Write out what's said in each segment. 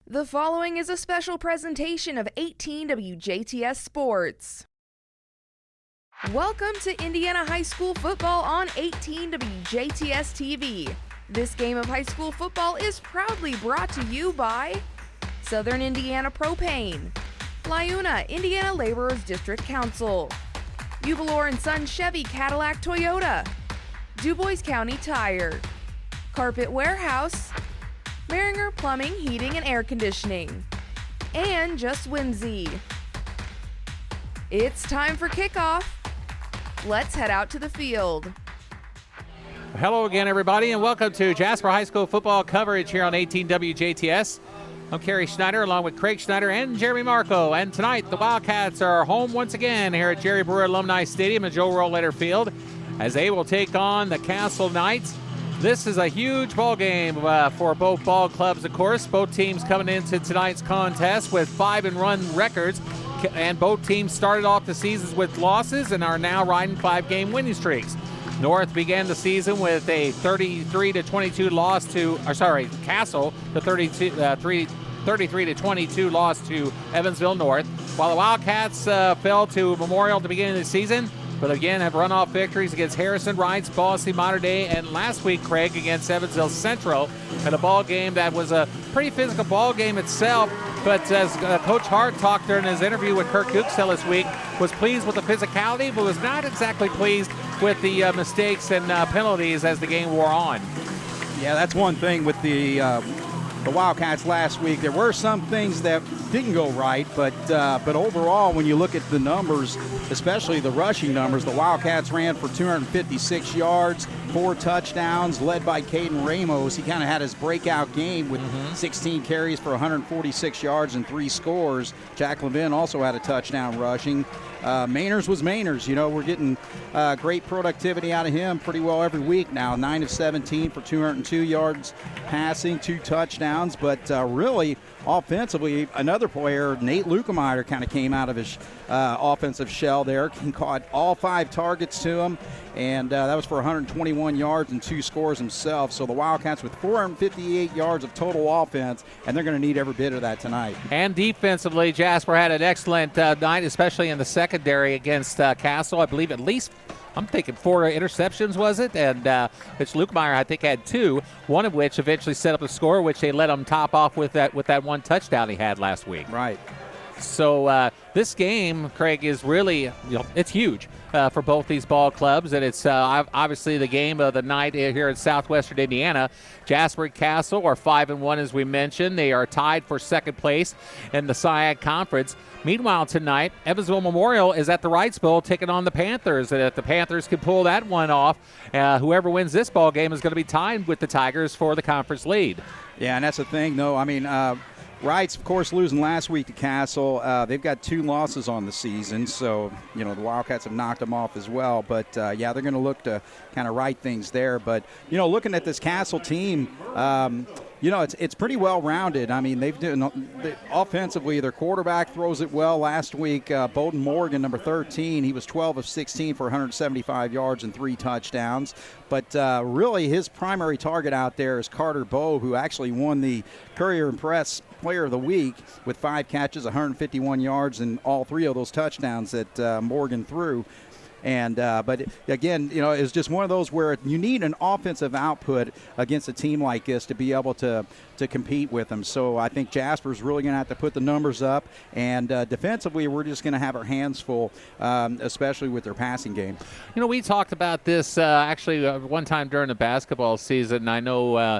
The following is a special presentation of 18 WJTS Sports. Welcome to Indiana High School football on 18 WJTS TV. This game of high school football is proudly brought to you by Southern Indiana Propane, Lyuna Indiana Laborers District Council, Uvalor & Son Chevy Cadillac Toyota, DuBois County Tire, Carpet Warehouse, Maringer Plumbing, Heating, and Air Conditioning, and Just Whimsy. It's time for kickoff. Let's head out to the field. Hello again, everybody, and welcome to Jasper High School football coverage here on 18 WJTS. I'm Carey Schneider, along with Craig Schneider and Jeremy Marco. And tonight, the Wildcats are home once again here at Jerry Brewer Alumni Stadium at Joe Rolleder Field, as they will take on the Castle Knights. This is a huge ball game for both ball clubs, of course. Both teams coming into tonight's contest with 5-1 records, and both teams started off the seasons with losses and are now riding 5-game winning streaks. North began the season with a 33-22 loss to, Castle, the 33-22 loss to Evansville North, while the Wildcats fell to Memorial at the beginning of the season, but again have run-off victories against Harrison, Wrights, Boise, Mater Dei, and last week, Craig, against Evansville Central in a ball game that was a pretty physical ball game itself. But as Coach Hart talked during his interview with Kirk Gooksell this week, was pleased with the physicality, but was not exactly pleased with the mistakes and penalties as the game wore on. Yeah, that's one thing with the Wildcats last week. There were some things that didn't go right, but overall, when you look at the numbers, especially the rushing numbers, the Wildcats ran for 256 yards, 4 touchdowns, led by Caden Ramos. He kind of had his breakout game with 16 carries for 146 yards and 3 scores. Jack Levin also had a touchdown rushing. Mainers was Mainers. You know, we're getting great productivity out of him pretty well every week now. 9 of 17 for 202 yards passing, 2 touchdowns. But really, offensively, another player, Nate Lukemeyer, kind of came out of his offensive shell there. He caught all 5 targets to him, and that was for 121 yards and 2 scores himself. So the Wildcats with 458 yards of total offense, and they're going to need every bit of that tonight. And defensively, Jasper had an excellent night, especially in the secondary against Castle. I believe at least, I'm thinking 4 interceptions, was it? And which Lukemeyer, I think, had 2, one of which eventually set up the score, which they let him top off with that 1 touchdown he had last week. Right. So this game, Craig, is really, it's huge for both these ball clubs, and it's obviously the game of the night here in southwestern Indiana. Jasper and Castle are 5-1, as we mentioned. They are tied for second place in the SIAC Conference. Meanwhile, tonight, Evansville Memorial is at the Wrights Bowl taking on the Panthers, and if the Panthers can pull that one off, whoever wins this ball game is going to be tied with the Tigers for the conference lead. Yeah, and that's the thing, though. I mean, Wrights, of course, losing last week to Castle. They've got 2 losses on the season, so, the Wildcats have knocked them off as well. But, yeah, they're going to look to kind of right things there. But, looking at this Castle team, it's pretty well-rounded. I mean, offensively, their quarterback throws it well. Last week, Bowden Morgan, number 13, he was 12 of 16 for 175 yards and 3 touchdowns. But really, his primary target out there is Carter Bowe, who actually won the Courier and Press Player of the Week with 5 catches, 151 yards, and all 3 of those touchdowns that Morgan threw. And but again, it's just one of those where you need an offensive output against a team like this to be able to compete with them. So I think Jasper's really going to have to put the numbers up, and defensively, we're just going to have our hands full, especially with their passing game. We talked about this actually one time during the basketball season. I know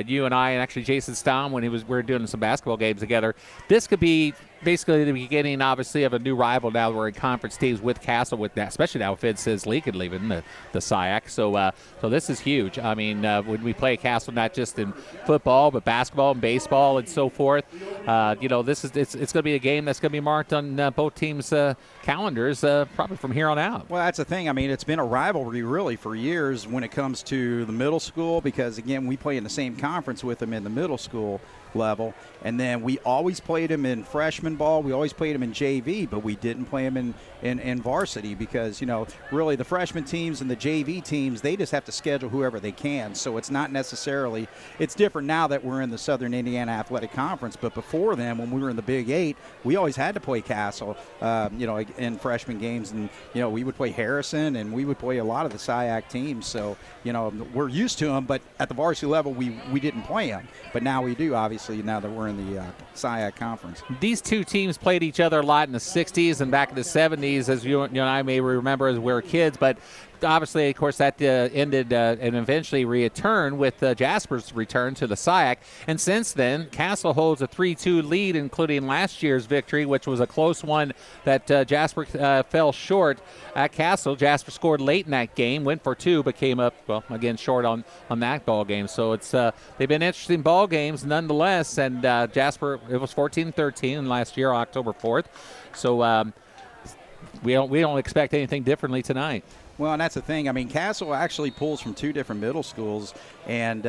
you and I, and actually Jason Staum, when we were doing some basketball games together. This could be basically the beginning, obviously, of a new rival now. We're in conference teams with Castle, with that, especially now if it says Lincoln leaving the SIAC. So this is huge. I mean, when we play Castle, not just in football, but basketball and baseball and so forth, it's going to be a game that's going to be marked on both teams' calendars probably from here on out. Well, that's the thing. I mean, it's been a rivalry really for years when it comes to the middle school, because again, we play in the same conference with them in the middle school. level. And then we always played them in freshman ball. We always played them in JV, but we didn't play them in varsity because, really the freshman teams and the JV teams, they just have to schedule whoever they can. So it's not necessarily – it's different now that we're in the Southern Indiana Athletic Conference. But before then, when we were in the Big 8, we always had to play Castle, in freshman games. And, we would play Harrison, and we would play a lot of the SIAC teams. So, we're used to them, but at the varsity level, we didn't play them. But now we do, obviously, now that we're in the SIAC Conference. These two teams played each other a lot in the 60s and back in the 70s, as you and I may remember as we were kids. But obviously, of course, that ended and eventually returned with Jasper's return to the SIAC. And since then, Castle holds a 3-2 lead, including last year's victory, which was a close one that Jasper fell short at Castle. Jasper scored late in that game, went for 2, but came up, again, short on that ball game. So it's they've been interesting ball games nonetheless. And Jasper, it was 14-13 last year, October 4th. So we don't expect anything differently tonight. Well, and that's the thing. I mean, Castle actually pulls from 2 different middle schools. And,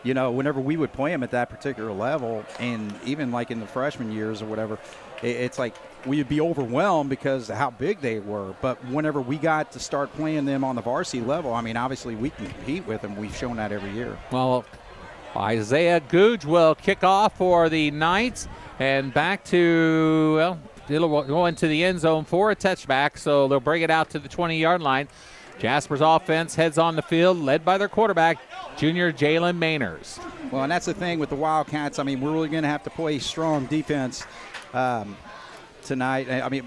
whenever we would play them at that particular level, and even like in the freshman years or whatever, it's like we would be overwhelmed because of how big they were. But whenever we got to start playing them on the varsity level, I mean, obviously we can compete with them. We've shown that every year. Well, Isaiah Googe will kick off for the Knights. And back to, it'll go into the end zone for a touchback, so they'll bring it out to the 20-yard line. Jasper's offense heads on the field, led by their quarterback, junior Jalen Mainers. Well, and that's the thing with the Wildcats. I mean, we're really going to have to play strong defense tonight. I mean,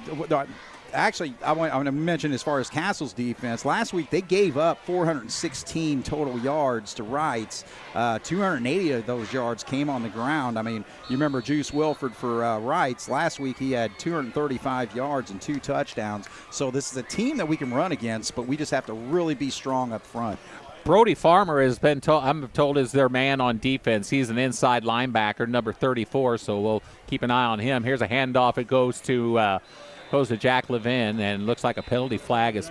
actually, I want to mention as far as Castle's defense, last week they gave up 416 total yards to Wrights. 280 of those yards came on the ground. I mean, you remember Juice Wilford for Wrights. Last week he had 235 yards and 2 touchdowns. So this is a team that we can run against, but we just have to really be strong up front. Brody Farmer has been told, I'm told, is their man on defense. He's an inside linebacker, number 34, so we'll keep an eye on him. Here's a handoff. It goes to Jack Levin, and looks like a penalty flag has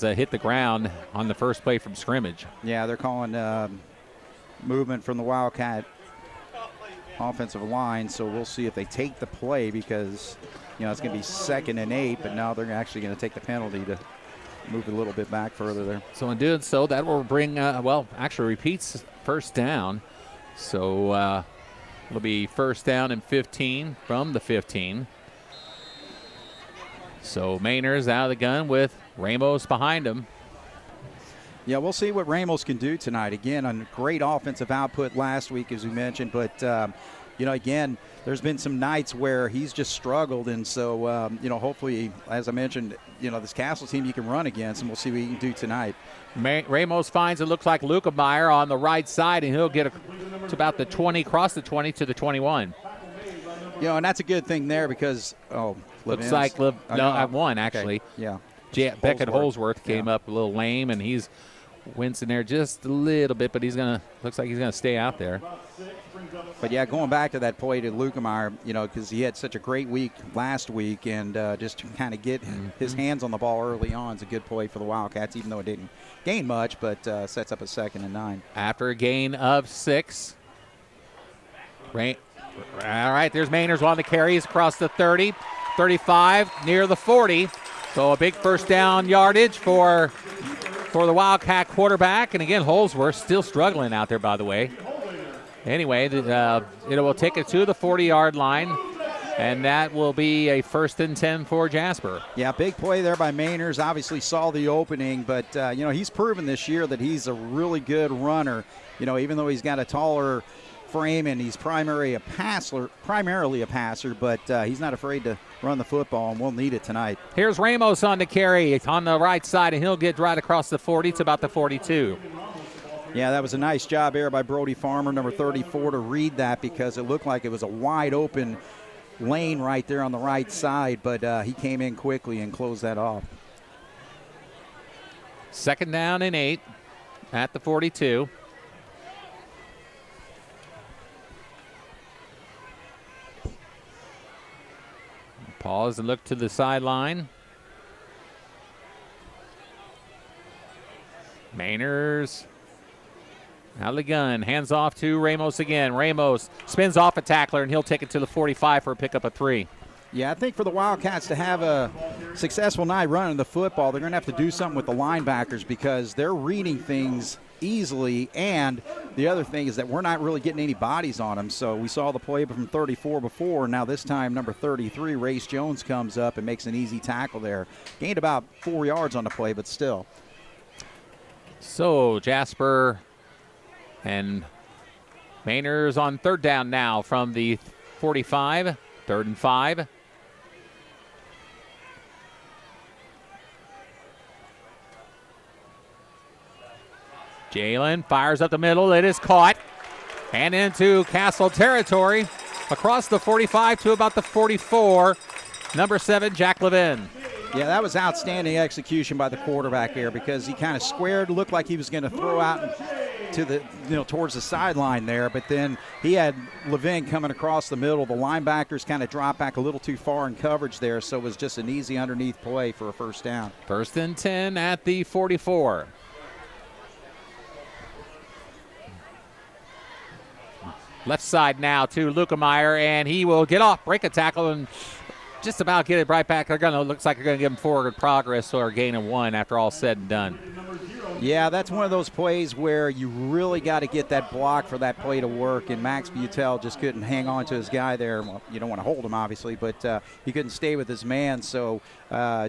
hit the ground on the first play from scrimmage. Yeah, they're calling movement from the Wildcat offensive line, so we'll see if they take the play because, it's going to be 2nd and 8, but now they're actually going to take the penalty to move a little bit back further there. So in doing so, that will bring, actually repeats first down. So it'll be first down and 15 from the 15. So Mainers out of the gun with Ramos behind him. Yeah, we'll see what Ramos can do tonight. Again, a great offensive output last week, as we mentioned. But, again, there's been some nights where he's just struggled. And so, hopefully, as I mentioned, this Castle team you can run against, and we'll see what he can do tonight. Ramos finds it looks like Luca Meyer on the right side, and he'll get to about the 20, cross the 20 to the 21. And that's a good thing there because, looks like at 1 actually. Okay. Yeah. Beckett Holsworth came up a little lame, and he's wincing there just a little bit, but looks like he's gonna stay out there. But yeah, going back to that play to Lukemeyer, because he had such a great week last week, and just to kind of get his hands on the ball early on is a good play for the Wildcats, even though it didn't gain much, but sets up a 2nd and 9. After a gain of 6. All right, there's Mainers on the carries across the 30, 35, near the 40. So a big first down yardage for the Wildcat quarterback. And again, Holsworth still struggling out there, by the way. Anyway, it will take it to the 40-yard line, and that will be a 1st and 10 for Jasper. Yeah, big play there by Mainers. Obviously saw the opening, but, he's proven this year that he's a really good runner. Even though he's got a taller frame and he's primarily a passer, but he's not afraid to run the football, and we'll need it tonight. Here's Ramos on the carry on the right side, and he'll get right across the 40 to about the 42. Yeah, that was a nice job there by Brody Farmer, number 34, to read that because it looked like it was a wide open lane right there on the right side, but he came in quickly and closed that off. 2nd down and 8 at the 42. Pause and look to the sideline. Mainers Out of the gun, hands off to Ramos again. Ramos spins off a tackler, and he'll take it to the 45 for a pickup of 3. Yeah, I think for the Wildcats to have a successful night running the football, they're going to have to do something with the linebackers because they're reading things easily, and the other thing is that we're not really getting any bodies on them. So we saw the play from 34 before. Now this time, number 33, Race Jones, comes up and makes an easy tackle there. Gained about 4 yards on the play, but still. So Jasper and Mainers on third down now from the 45, 3rd and 5. Jalen fires up the middle. It is caught. And into Castle territory. Across the 45 to about the 44. Number 7, Jack Levin. Yeah, that was outstanding execution by the quarterback there because he kind of squared, looked like he was going to throw out to the, towards the sideline there, but then he had Levin coming across the middle. The linebackers kind of dropped back a little too far in coverage there, so it was just an easy underneath play for a first down. 1st and 10 at the 44. Left side now to Lukemeyer, and he will get off, break a tackle, and just about get it right back. Looks like they're going to give him forward progress or a gain of 1 after all said and done. Yeah, that's one of those plays where you really got to get that block for that play to work, and Max Butel just couldn't hang on to his guy there. Well, you don't want to hold him, obviously, but he couldn't stay with his man, so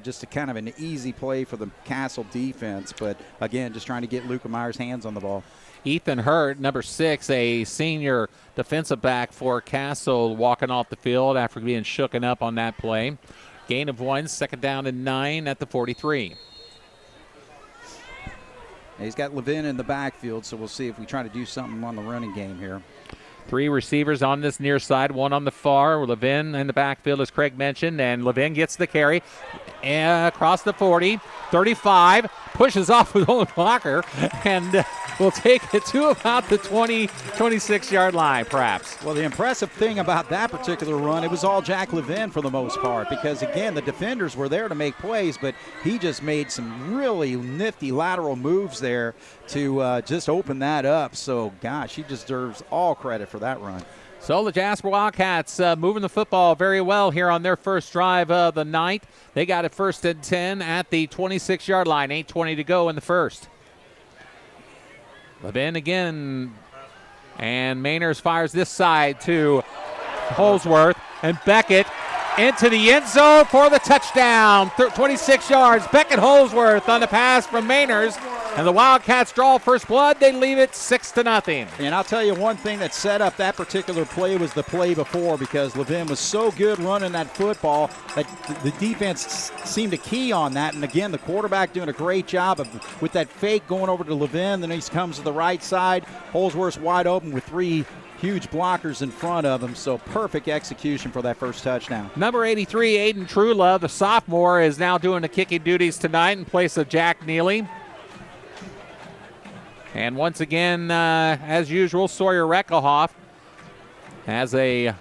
just a kind of an easy play for the Castle defense. But, again, just trying to get Lukemeyer's hands on the ball. Ethan Hurt, number 6, a senior defensive back for Castle, walking off the field after being shooken up on that play. Gain of 1, 2nd down and 9 at the 43. He's got Levin in the backfield, so we'll see if we try to do something on the running game here. 3 receivers on this near side, 1 on the far. Levin in the backfield, as Craig mentioned, and Levin gets the carry across the 40, 35, pushes off with own blocker, and will take it to about the 20, 26-yard line, perhaps. Well, the impressive thing about that particular run, it was all Jack Levin for the most part because, again, the defenders were there to make plays, but he just made some really nifty lateral moves there to just open that up. So, gosh, he deserves all credit for that run. So the Jasper Wildcats moving the football very well here on their first drive of the night. They got it 1st and 10 at the 26-yard line, 8:20 to go in the first. Levin again, and Mainers fires this side to Holsworth, and Beckett into the end zone for the touchdown. 26 yards. Beckett Holsworth on the pass from Mainers, and the Wildcats draw first blood. They leave it 6-0. And I'll tell you one thing that set up that particular play was the play before because Levin was so good running that football that the defense seemed to key on that. And, again, the quarterback doing a great job with that fake going over to Levin. Then he comes to the right side. Holsworth's wide open with 3 huge blockers in front of him, so perfect execution for that first touchdown. Number 83, Aiden Trulove, the sophomore, is now doing the kicking duties tonight in place of Jack Neely. And once again, as usual, Sawyer Reckelhoff has a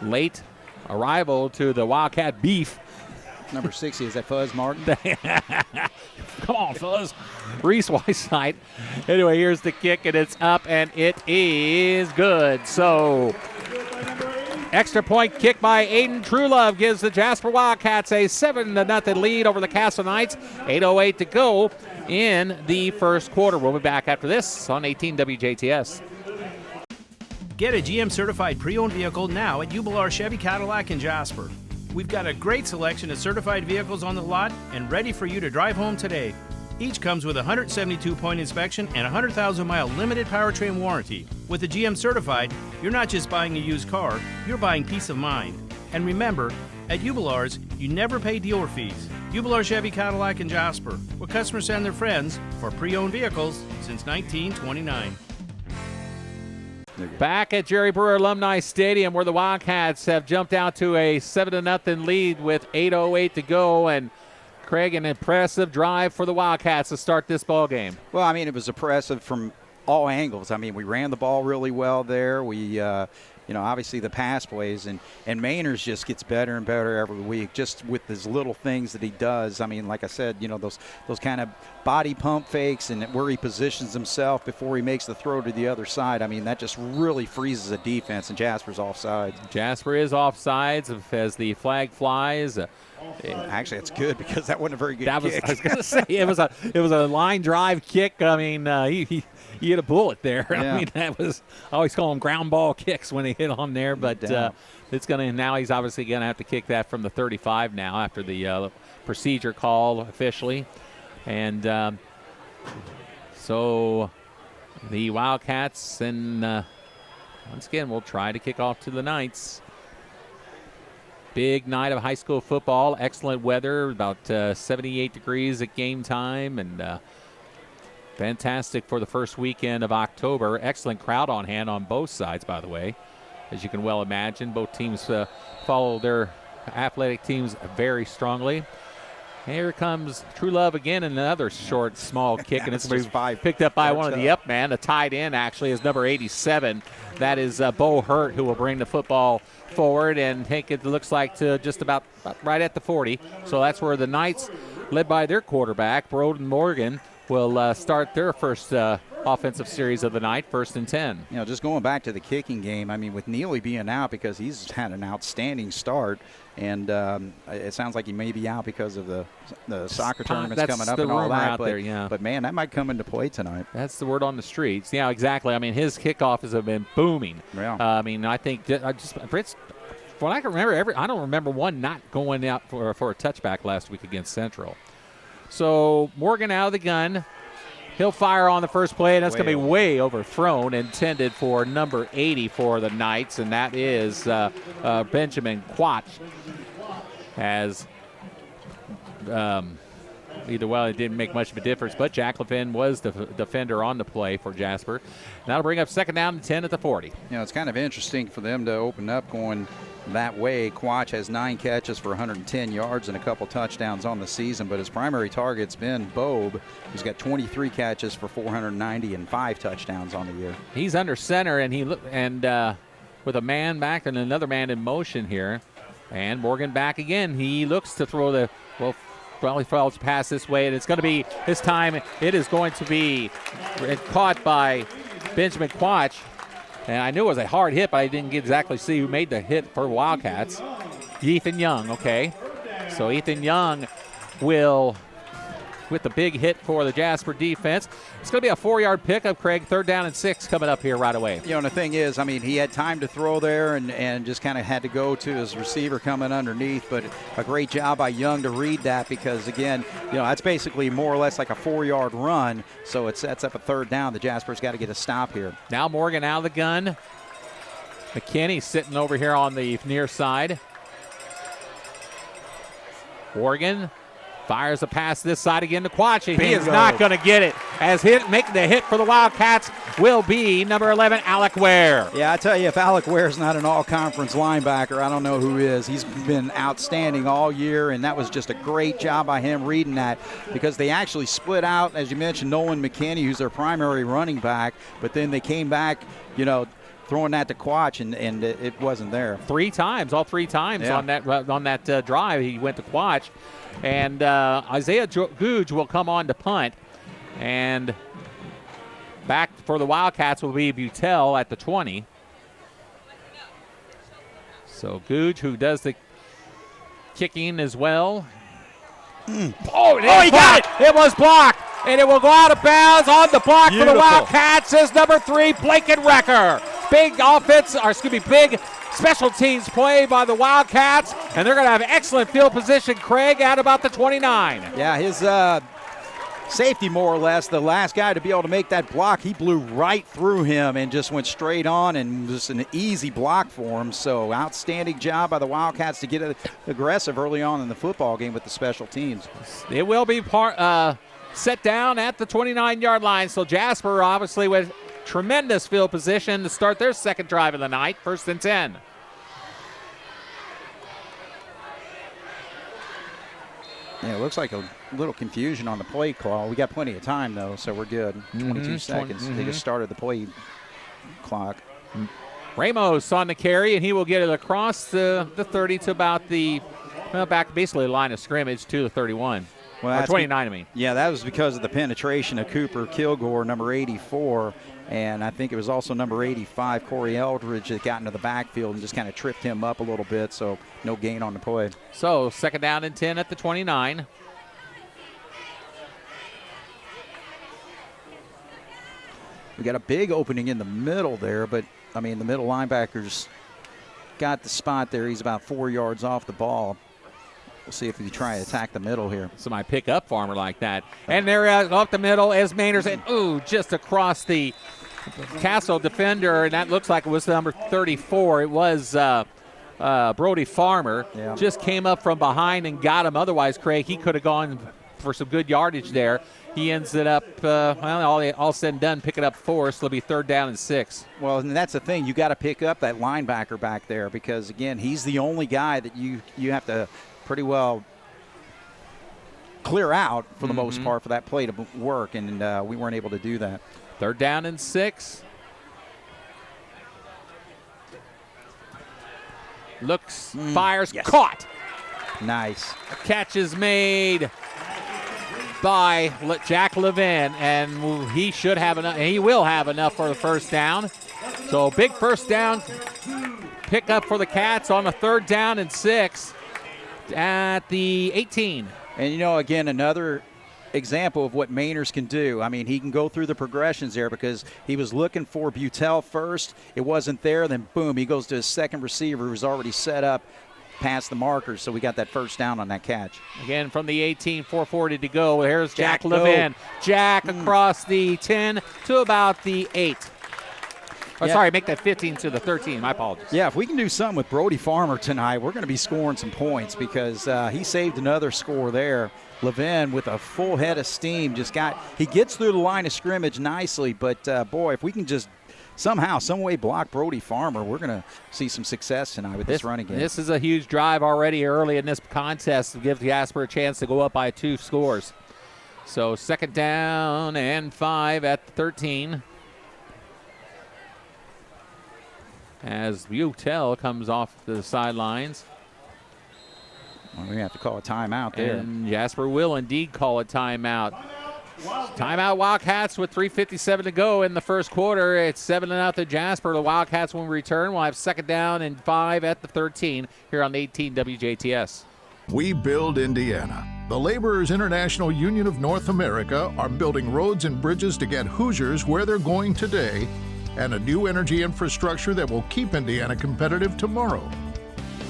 late arrival to the Wildcat Beef. Number 60, is that Fuzz Martin? Come on, fellas. Reese Whiteside. Anyway, here's the kick, and it's up, and it is good. So, extra point kick by Aiden Trulove gives the Jasper Wildcats a 7-0 lead over the Castle Knights. 8:08 to go in the first quarter. We'll be back after this on 18 WJTS. Get a GM certified pre-owned vehicle now at Jubilar Chevy Cadillac in Jasper. We've got a great selection of certified vehicles on the lot and ready for you to drive home today. Each comes with a 172-point inspection and a 100,000-mile limited powertrain warranty. With the GM certified, you're not just buying a used car, you're buying peace of mind. And remember, at Jubilar's, you never pay dealer fees. Jubilar Chevy Cadillac in Jasper, where customers send their friends for pre-owned vehicles since 1929. Back at Jerry Brewer Alumni Stadium, where the Wildcats have jumped out to a 7-0 lead with 8:08 to go. And Craig, an impressive drive for the Wildcats to start this ball game. Well, I mean, it was impressive from all angles. I mean, we ran the ball really well there. We obviously the pass plays, and Mayners just gets better and better every week, just with his little things that he does. I mean, like I said, those kind of body pump fakes and where he positions himself before he makes the throw to the other side. I mean, that just really freezes a defense, and Jasper's offside. Jasper is offsides as the flag flies. Actually, it's good because that wasn't a very good kick. I was going to say, it was a line drive kick. I mean, he hit a bullet there. Yeah. I mean, I always call them ground ball kicks when he hit on there. But it's going to, now he's obviously going to have to kick that from the 35 now after the procedure call officially. And so the Wildcats, and once again, will try to kick off to the Knights. Big night of high school football. Excellent weather, about 78 degrees at game time, and fantastic for the first weekend of October. Excellent crowd on hand on both sides, by the way. As you can well imagine, both teams follow their athletic teams very strongly. Here comes True Love again, another short, small kick, and it's picked up by one of the up man. The tight end actually is number 87. That is Bo Hurt, who will bring the football forward and take it, looks like, to just about right at the 40. So that's where the Knights, led by their quarterback, Broden Morgan, will start their first offensive series of the night, 1st and 10. Just going back to the kicking game, I mean, with Neely being out because he's had an outstanding start, and it sounds like he may be out because of the soccer tournaments coming up and all that. But man, that might come into play tonight. That's the word on the streets. Yeah, exactly. I mean, his kickoffs have been booming. Yeah. I mean, I think Fritz, when I can remember, I don't remember one not going out for a touchback last week against Central. So Morgan out of the gun. He'll fire on the first play, and that's going to be way overthrown, intended for number 80 for the Knights, and that is Benjamin Quatch. As it didn't make much of a difference, but Jack Levin was the defender on the play for Jasper. And that'll bring up 2nd down and 10 at the 40. It's kind of interesting for them to open up going that way. Quatch has 9 catches for 110 yards and a couple touchdowns on the season, but his primary target's been Bobe, who's got 23 catches for 490 and 5 touchdowns on the year. He's under center, and with a man back and another man in motion here, and Morgan back again. He looks to throw probably falls pass this way, and it's going to be, this time it is going to be caught by Benjamin Quatch. And I knew it was a hard hit, but I didn't exactly see who made the hit for Wildcats. Ethan Young, okay. So Ethan Young will, with the big hit for the Jasper defense. It's going to be a 4-yard pickup, Craig. 3rd down and 6 coming up here right away. And the thing is, I mean, he had time to throw there and just kind of had to go to his receiver coming underneath, but a great job by Young to read that because, again, that's basically more or less like a 4-yard run, so it sets up a 3rd down. The Jasper's got to get a stop here. Now Morgan out of the gun. McKinney sitting over here on the near side. Morgan fires a pass this side again to Quatch, and he is not going to get it. As making the hit for the Wildcats will be number 11, Alec Ware. Yeah, I tell you, if Alec Ware's not an all-conference linebacker, I don't know who is. He's been outstanding all year, and that was just a great job by him reading that because they actually split out, as you mentioned, Nolan McKinney, who's their primary running back, but then they came back, throwing that to Quatch, and it wasn't there. All three times on that drive, he went to Quatch. And Isaiah Googe will come on to punt. And back for the Wildcats will be Butel at the 20. So Googe, who does the kicking as well. He got it! It was blocked. And it will go out of bounds on the block for the Wildcats is number 3, Blanken Wrecker. Big big special teams play by the Wildcats, and they're going to have excellent field position, Craig, at about the 29. Yeah, his safety, more or less, the last guy to be able to make that block, he blew right through him and just went straight on, and just an easy block for him. So outstanding job by the Wildcats to get aggressive early on in the football game with the special teams. It will be set down at the 29-yard line, so Jasper obviously with tremendous field position to start their second drive of the night, 1st and 10. Yeah, it looks like a little confusion on the play call. We got plenty of time, though, so we're good. 22 seconds. They just started the play clock. Ramos on the carry, and he will get it across the 30 to about back basically the line of scrimmage to the 31. Well, or 29, I mean. Yeah, that was because of the penetration of Cooper Kilgore, number 84, and I think it was also number 85, Corey Eldridge, that got into the backfield and just kind of tripped him up a little bit, so no gain on the play. So 2nd down and 10 at the 29. We got a big opening in the middle there, but, I mean, the middle linebackers got the spot there. He's about 4 yards off the ball. We'll see if we try to attack the middle here. Somebody pick up Farmer like that. And there off the middle is Mainers, and just across the Castle defender, and that looks like it was number 34. It was Brody Farmer. Yeah. Just came up from behind and got him. Otherwise, Craig, he could have gone for some good yardage there. He ends it up, all said and done, picking up 4, so it'll be 3rd down and 6. Well, and that's the thing. You got to pick up that linebacker back there because, again, he's the only guy that you have to pretty well clear out for the most part for that play to work, and we weren't able to do that. 3rd down and 6. Looks, fires, yes. Caught. Nice. Catch is made by Jack Levin, and he should have enough. He will have enough for the 1st down. So big 1st down pick up for the Cats on a 3rd down and 6 at the 18. And, again, another example of what Mainers can do. I mean, he can go through the progressions there because he was looking for Butel first. It wasn't there. Then, boom, he goes to his second receiver who's already set up past the markers. So we got that 1st down on that catch. Again, from the 18, 4:40 to go. Here's Jack Levin. Jack across the 10 to about the 8. Sorry, make that 15 to the 13. My apologies. Yeah, if we can do something with Brody Farmer tonight, we're going to be scoring some points because he saved another score there. Levin with a full head of steam he gets through the line of scrimmage nicely, but boy, if we can just somehow, some way block Brody Farmer, we're going to see some success tonight with this running game. This is a huge drive already early in this contest to give Jasper a chance to go up by 2 scores. So 2nd down and 5 at the 13. As Butel comes off the sidelines. Well, we have to call a timeout there. And Jasper will indeed call a timeout. Timeout Wildcats with 3:57 to go in the 1st quarter. It's 7-0 Jasper. The Wildcats will return. We'll have 2nd down and 5 at the 13 here on the 18 WJTS. We build Indiana. The Laborers International Union of North America are building roads and bridges to get Hoosiers where they're going today, and a new energy infrastructure that will keep Indiana competitive tomorrow.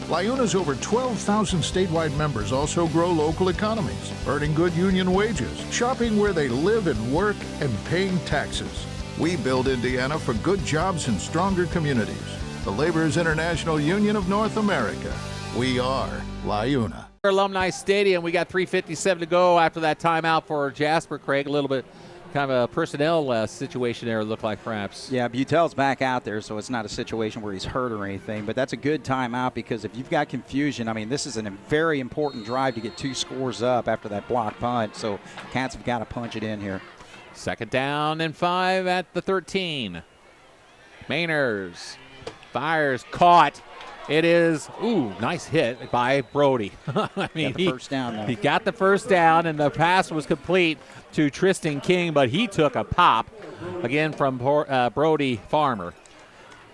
LIUNA's over 12,000 statewide members also grow local economies, earning good union wages, shopping where they live and work, and paying taxes. We build Indiana for good jobs and stronger communities. The Laborers International Union of North America. We are LIUNA. Alumni Stadium, we got 3:57 to go after that timeout for Jasper, Craig. A little bit kind of a personnel situation there, it looked like perhaps. Yeah, Butel's back out there, so it's not a situation where he's hurt or anything. But that's a good timeout because if you've got confusion, I mean, this is a very important drive to get 2 scores up after that block punt. So Cats have got to punch it in here. 2nd down and 5 at the 13. Mainers fires, caught. It is, nice hit by Brody. I mean, got the 1st down now. He got the 1st down, and the pass was complete to Tristan King, but he took a pop again from Brody Farmer.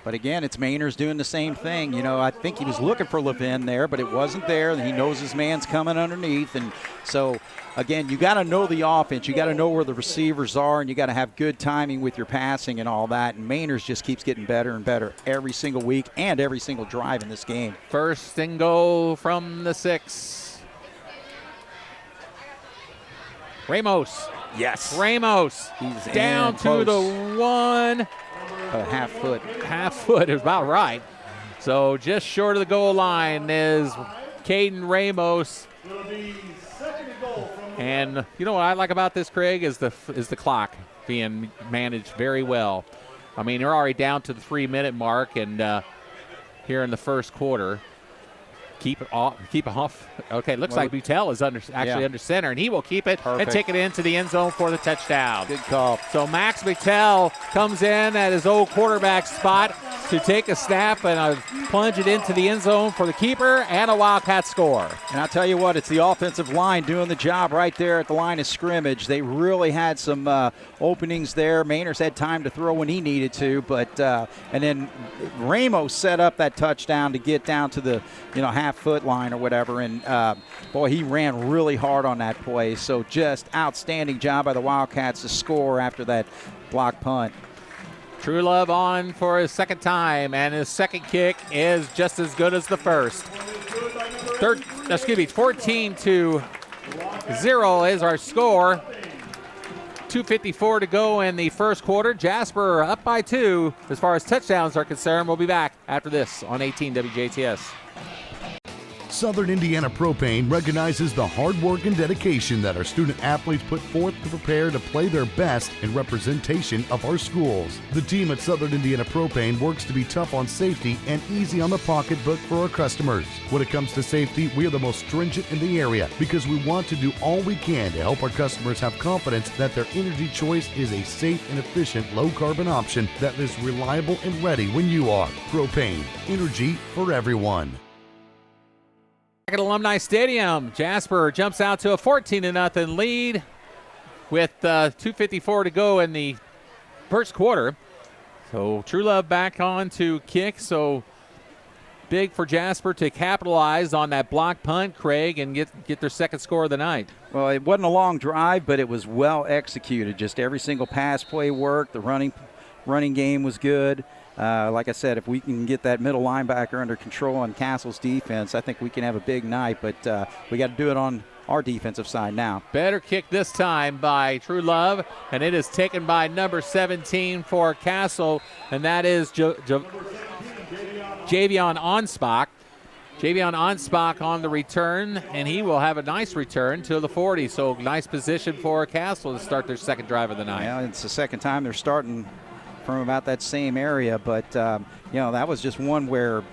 But again, it's Mainers doing the same thing. I think he was looking for Levin there, but it wasn't there. And he knows his man's coming underneath. And so, again, you got to know the offense. You got to know where the receivers are, and you got to have good timing with your passing and all that. And Mainers just keeps getting better and better every single week and every single drive in this game. 1st and goal from the 6. Ramos. Yes. Ramos. He's down to the 1. Half foot. Half foot is about right. So just short of the goal line is Caden Ramos. And you know what I like about this, Craig, is the clock being managed very well. I mean, they're already down to the 3-minute mark, and here in the 1st quarter. Keep it off. Okay, looks like Butel is under center, and he will keep it and take it into the end zone for the touchdown. Good call. So Max Butel comes in at his old quarterback spot to take a snap and plunge it into the end zone for the keeper and a Wildcat score. And I'll tell you what, it's the offensive line doing the job right there at the line of scrimmage. They really had some openings there. Mainers had time to throw when he needed to, but and then Ramos set up that touchdown to get down to the half-foot line or whatever, and boy, he ran really hard on that play. So just outstanding job by the Wildcats to score after that block punt. True Love on for his second time, and his second kick is just as good as the first. 14-0 is our score. 2:54 to go in the first quarter. Jasper up by 2 as far as touchdowns are concerned. We'll be back after this on 18 WJTS. Southern Indiana Propane recognizes the hard work and dedication that our student athletes put forth to prepare to play their best in representation of our schools. The team at Southern Indiana Propane works to be tough on safety and easy on the pocketbook for our customers. When it comes to safety, we are the most stringent in the area because we want to do all we can to help our customers have confidence that their energy choice is a safe and efficient low-carbon option that is reliable and ready when you are. Propane, energy for everyone. Back at Alumni Stadium, Jasper jumps out to a 14-0 lead with 2:54 to go in the first quarter. So True Love back on to kick. So big for Jasper to capitalize on that block punt, Craig, and get their second score of the night. Well, it wasn't a long drive, but it was well executed. Just every single pass play worked. The running game was good. Like I said, if we can get that middle linebacker under control on Castle's defense, I think we can have a big night. But we got to do it on our defensive side now. Better kick this time by True Love, and it is taken by number 17 for Castle, and that is Javion Onspach. Javion Onspach on the return, and he will have a nice return to the 40. So nice position for Castle to start their second drive of the night. Yeah, it's the second time they're starting from about that same area, but that was just one where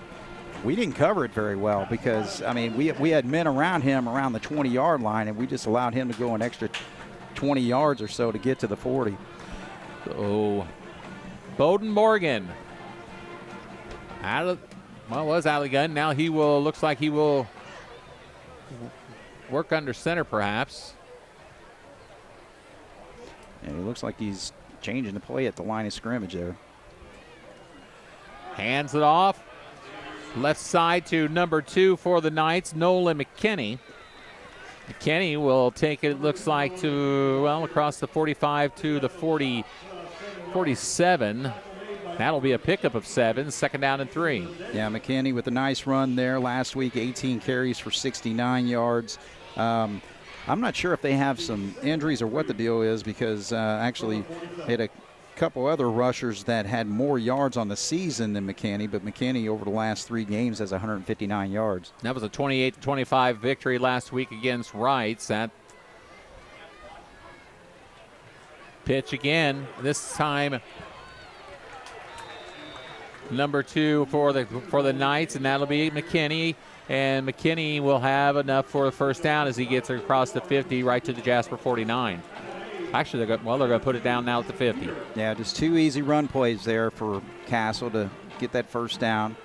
we didn't cover it very well because we had men around him around the 20-yard line, and we just allowed him to go an extra 20 yards or so to get to the 40. So Bowden Morgan was out of the gun. Now looks like he will work under center perhaps. And it looks like he's changing the play at the line of scrimmage there. Hands it off. Left side to number 2 for the Knights, Nolan McKinney. McKinney will take it looks like, to, across the 45 to the 47. That'll be a pickup of 7, second down and 3. Yeah, McKinney with a nice run there last week, 18 carries for 69 yards. I'm not sure if they have some injuries or what the deal is because actually they had a couple other rushers that had more yards on the season than McKinney, but McKinney over the last 3 games has 159 yards. That was a 28-25 victory last week against Wrights. That pitch again, this time number 2 for the Knights, and that'll be McKinney. And McKinney will have enough for the first down as he gets across the 50 right to the Jasper 49. Actually, they're going to put it down now at the 50. Yeah, just 2 easy run plays there for Castle to get that first down.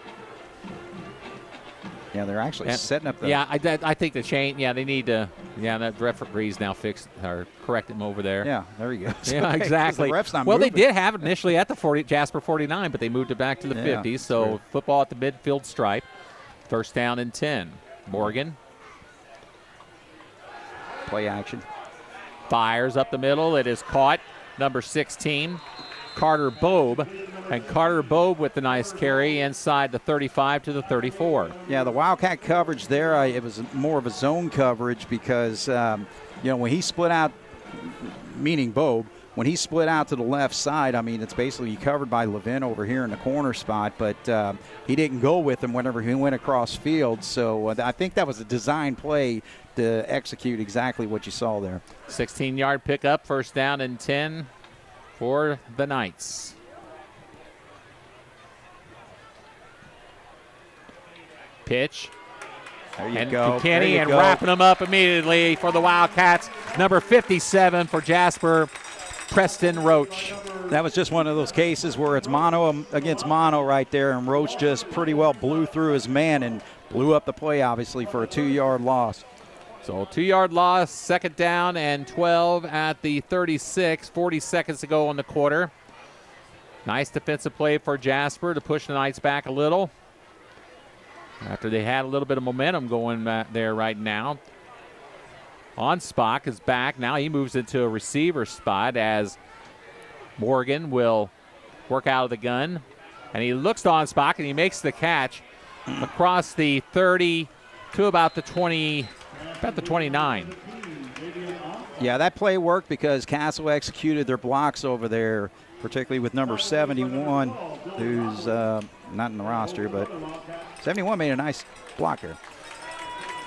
Yeah, they're actually setting up the... Yeah, I think the chain, they need to... Yeah, that referee's now fixed or correct him over there. Yeah, there he goes. Yeah, exactly. The ref's not moving. moving. They did have it initially at the Jasper 49, but they moved it back to the 50. So true. Football at the midfield stripe. First down and 10. Morgan. Play action. Fires up the middle. It is caught. Number 16, Carter Bobe. And Carter Bobe with the nice carry inside the 35 to the 34. Yeah, the Wildcat coverage there, it was more of a zone coverage because, when he split out, meaning Bobe, when he split out to the left side, it's basically covered by Levin over here in the corner spot, but he didn't go with him whenever he went across field. So I think that was a design play to execute exactly what you saw there. 16-yard pickup, first down and 10 for the Knights. Pitch There you and go. Kenny and wrapping them up immediately for the Wildcats. Number 57 for Jasper, Preston Roach. That was just one of those cases where it's mono against mono right there, and Roach just pretty well blew through his man and blew up the play, obviously, for a 2-yard loss. So 2-yard loss, 2nd down and 12 at the 36, 40 seconds to go in the quarter. Nice defensive play for Jasper to push the Knights back a little after they had a little bit of momentum going there right now. Onspach is back. Now he moves into a receiver spot as Morgan will work out of the gun. And he looks to Onspach and he makes the catch across the 30 to about the 29. Yeah, that play worked because Castle executed their blocks over there, particularly with number 71, who's not in the roster, but 71 made a nice block here.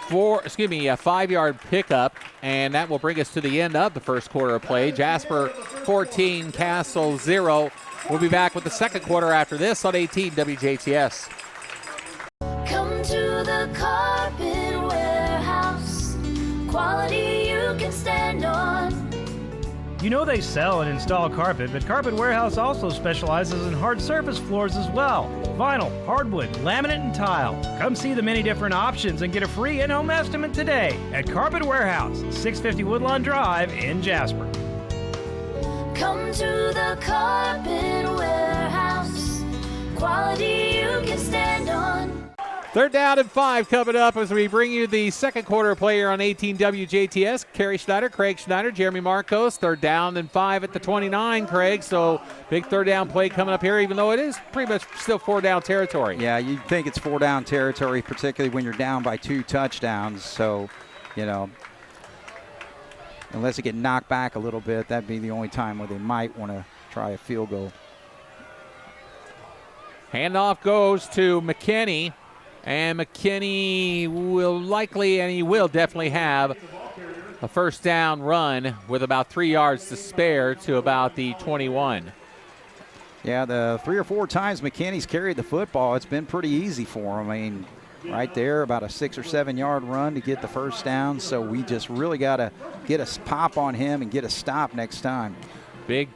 A 5-yard pickup, and that will bring us to the end of the first quarter of play. Jasper 14, Castle 0. We'll be back with the second quarter after this on 18 WJTS. Come to the Carpet Warehouse. Quality you can stand on. You know they sell and install carpet, but Carpet Warehouse also specializes in hard surface floors as well. Vinyl, hardwood, laminate, and tile. Come see the many different options and get a free in-home estimate today at Carpet Warehouse, 650 Woodlawn Drive in Jasper. Come to the Carpet Warehouse. Quality you can stand on. 3rd down and 5 coming up as we bring you the second quarter play here on 18 WJTS. Carey Schneider, Craig Schneider, Jeremy Marcos. 3rd down and 5 at the 29, Craig. So big 3rd down play coming up here, even though it is pretty much still 4-down territory. Yeah, you'd think it's 4-down territory, particularly when you're down by 2 touchdowns. So, unless they get knocked back a little bit, that'd be the only time where they might want to try a field goal. Handoff goes to McKinney. And McKinney will likely, and he will definitely have a 1st down run with about 3 yards to spare to about the 21. Yeah, the 3 or 4 times McKinney's carried the football, it's been pretty easy for him. I mean, right there, about a 6 or 7 yard run to get the 1st down. So we just really got to get a pop on him and get a stop next time. Big.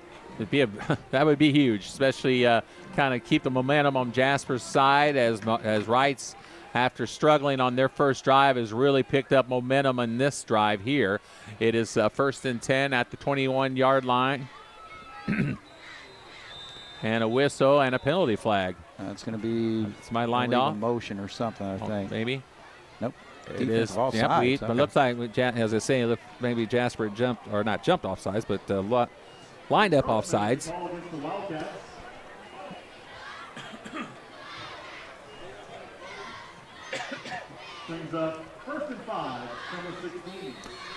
That would be huge, especially kind of keep the momentum on Jasper's side as Wrights, after struggling on their first drive, has really picked up momentum on this drive here. It is 1st and 10 at the 21-yard line. And a whistle and a penalty flag. It's going to be lined off motion or something, I think. Maybe. Nope. It is. Yep, okay. But it looks like, as I say, maybe Jasper jumped, or not jumped off sides, but lined up off sides.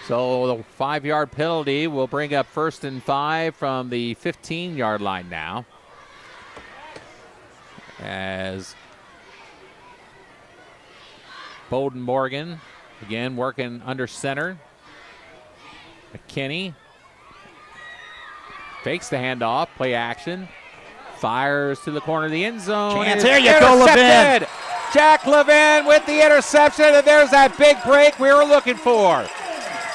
So the 5-yard penalty will bring up 1st and 5 from the 15-yard line now. As Bowden Morgan, again, working under center. McKinney fakes the handoff, play action, fires to the corner of the end zone. Chance, there you go, Levin. Jack Levin with the interception, and there's that big break we were looking for.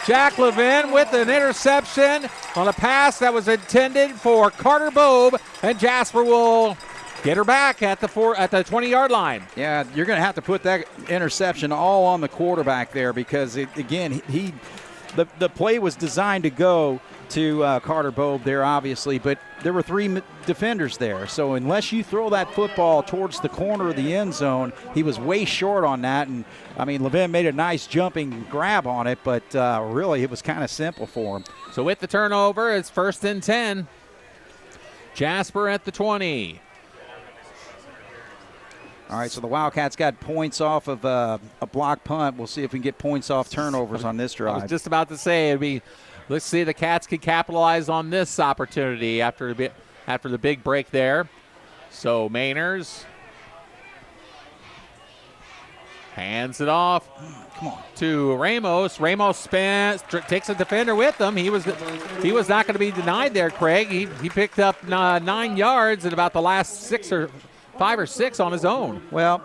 Jack Levin with an interception on a pass that was intended for Carter Bobe, and Jasper will get her back at the 20-yard line. Yeah, you're going to have to put that interception all on the quarterback there because, the play was designed to go to Carter Bobe there, obviously, but there were 3 defenders there. So unless you throw that football towards the corner of the end zone, he was way short on that. And, Levin made a nice jumping grab on it, but really it was kind of simple for him. So with the turnover, it's 1st and 10. Jasper at the 20. All right, so the Wildcats got points off of a block punt. We'll see if we can get points off turnovers on this drive. I was just about to say, let's see if the Cats can capitalize on this opportunity after the big break there. So Mainers hands it off to Ramos. Ramos spins, takes a defender with him. He was not going to be denied there, Craig. He picked up 9 yards in about the last 5 or 6 on his own. Well,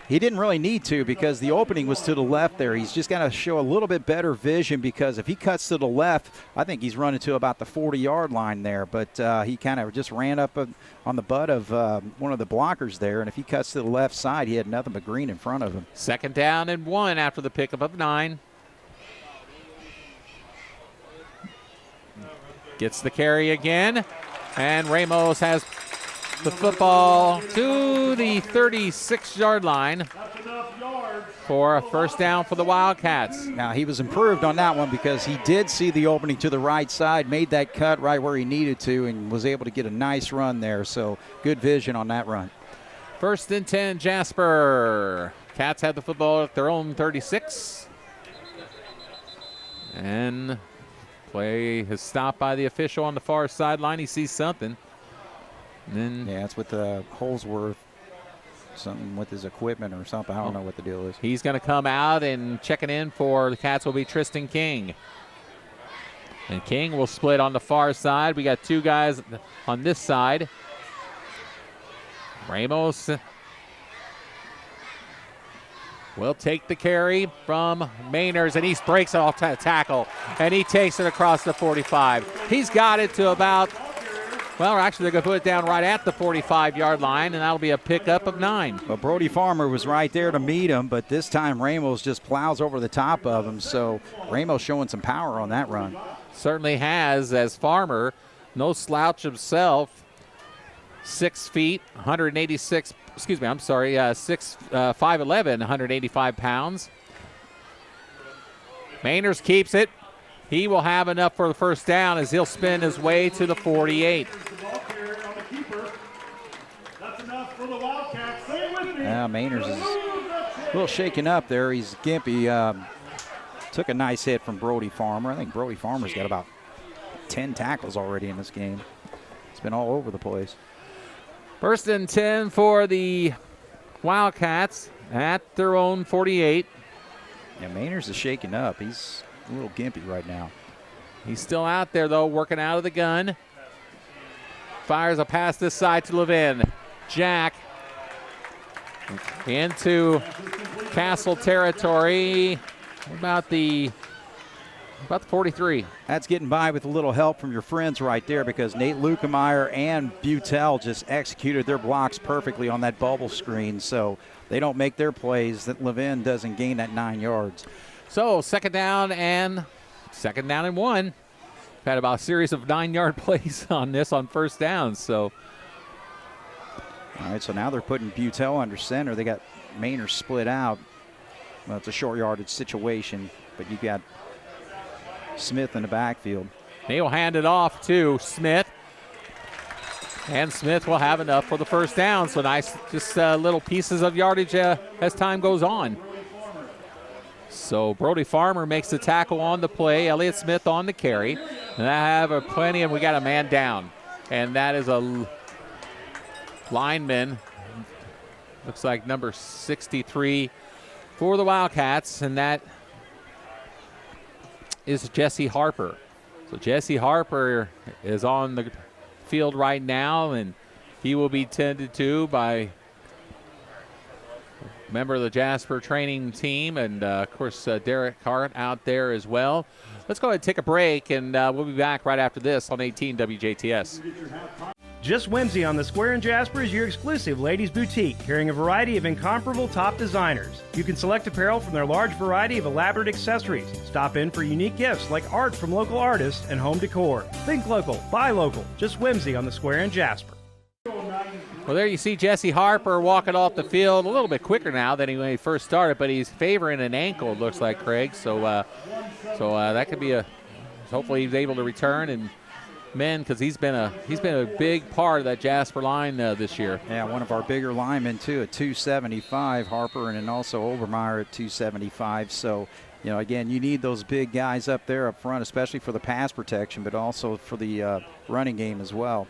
He didn't really need to because the opening was to the left there. He's just got to show a little bit better vision because if he cuts to the left, I think he's running to about the 40-yard line there. But he kind of just ran up on the butt of one of the blockers there. And if he cuts to the left side, he had nothing but green in front of him. 2nd down and 1 after the pickup of 9. Gets the carry again. And Ramos has the football to the 36-yard line for a 1st down for the Wildcats. Now, he was improved on that one because he did see the opening to the right side, made that cut right where he needed to, and was able to get a nice run there. So good vision on that run. 1st and 10, Jasper. Cats have the football at their own 36. And play is stopped by the official on the far sideline. He sees something. And then it's with Holsworth, something with his equipment or something. I don't know what the deal is. He's going to come out, and checking in for the Cats will be Tristan King. And King will split on the far side. We got 2 guys on this side. Ramos will take the carry from Mainers, and he breaks off tackle, and he takes it across the 45. He's got it to about, well, actually, they're going to put it down right at the 45-yard line, and that'll be a pickup of 9. Well, Brody Farmer was right there to meet him, but this time Ramos just plows over the top of him, so Ramos showing some power on that run. Certainly has, as Farmer, no slouch himself, 6 feet, 186, 5'11", 185 pounds. Mainers keeps it. He will have enough for the 1st down as he'll spin his way to the 48. Mainers is a little shaken up there. He's gimpy. Took a nice hit from Brody Farmer. I think Brody Farmer's got about 10 tackles already in this game. It's been all over the place. 1st and 10 for the Wildcats at their own 48. Yeah, Mainers is shaking up. He's a little gimpy right now. He's still out there, though, working out of the gun. Fires a pass this side to Levin. Jack into Castle territory. About the 43. That's getting by with a little help from your friends right there because Nate Lukemeyer and Butel just executed their blocks perfectly on that bubble screen. So they don't make their plays that Levin doesn't gain that 9 yards. So 2nd down and 1. We've had about a series of 9-yard plays on this on 1st down. So, all right, so now they're putting Butel under center. They got Mainers split out. Well, it's a short yardage situation, but you got Smith in the backfield. He'll hand it off to Smith. And Smith will have enough for the 1st down. So nice, just little pieces of yardage as time goes on. So Brody Farmer makes the tackle on the play. Elliott Smith on the carry. And I have plenty, and we got a man down. And that is a lineman. Looks like number 63 for the Wildcats, and that is Jesse Harper. So Jesse Harper is on the field right now, and he will be tended to by a member of the Jasper training team, and of course Derek Hart out there as well. Let's go ahead and take a break, and we'll be back right after this on 18 WJTS. Just Whimsy on the Square in Jasper is your exclusive ladies' boutique, carrying a variety of incomparable top designers. You can select apparel from their large variety of elaborate accessories. Stop in for unique gifts like art from local artists and home decor. Think local, buy local. Just Whimsy on the Square in Jasper. Well, there you see Jesse Harper walking off the field a little bit quicker now than when he first started, but he's favoring an ankle, it looks like, Craig. So that could be hopefully he's able to return and men, because he's been a big part of that Jasper line this year. Yeah, one of our bigger linemen too at 275, Harper, and then also Obermeyer at 275. So, you know, again, you need those big guys up there up front, especially for the pass protection, but also for the running game as well.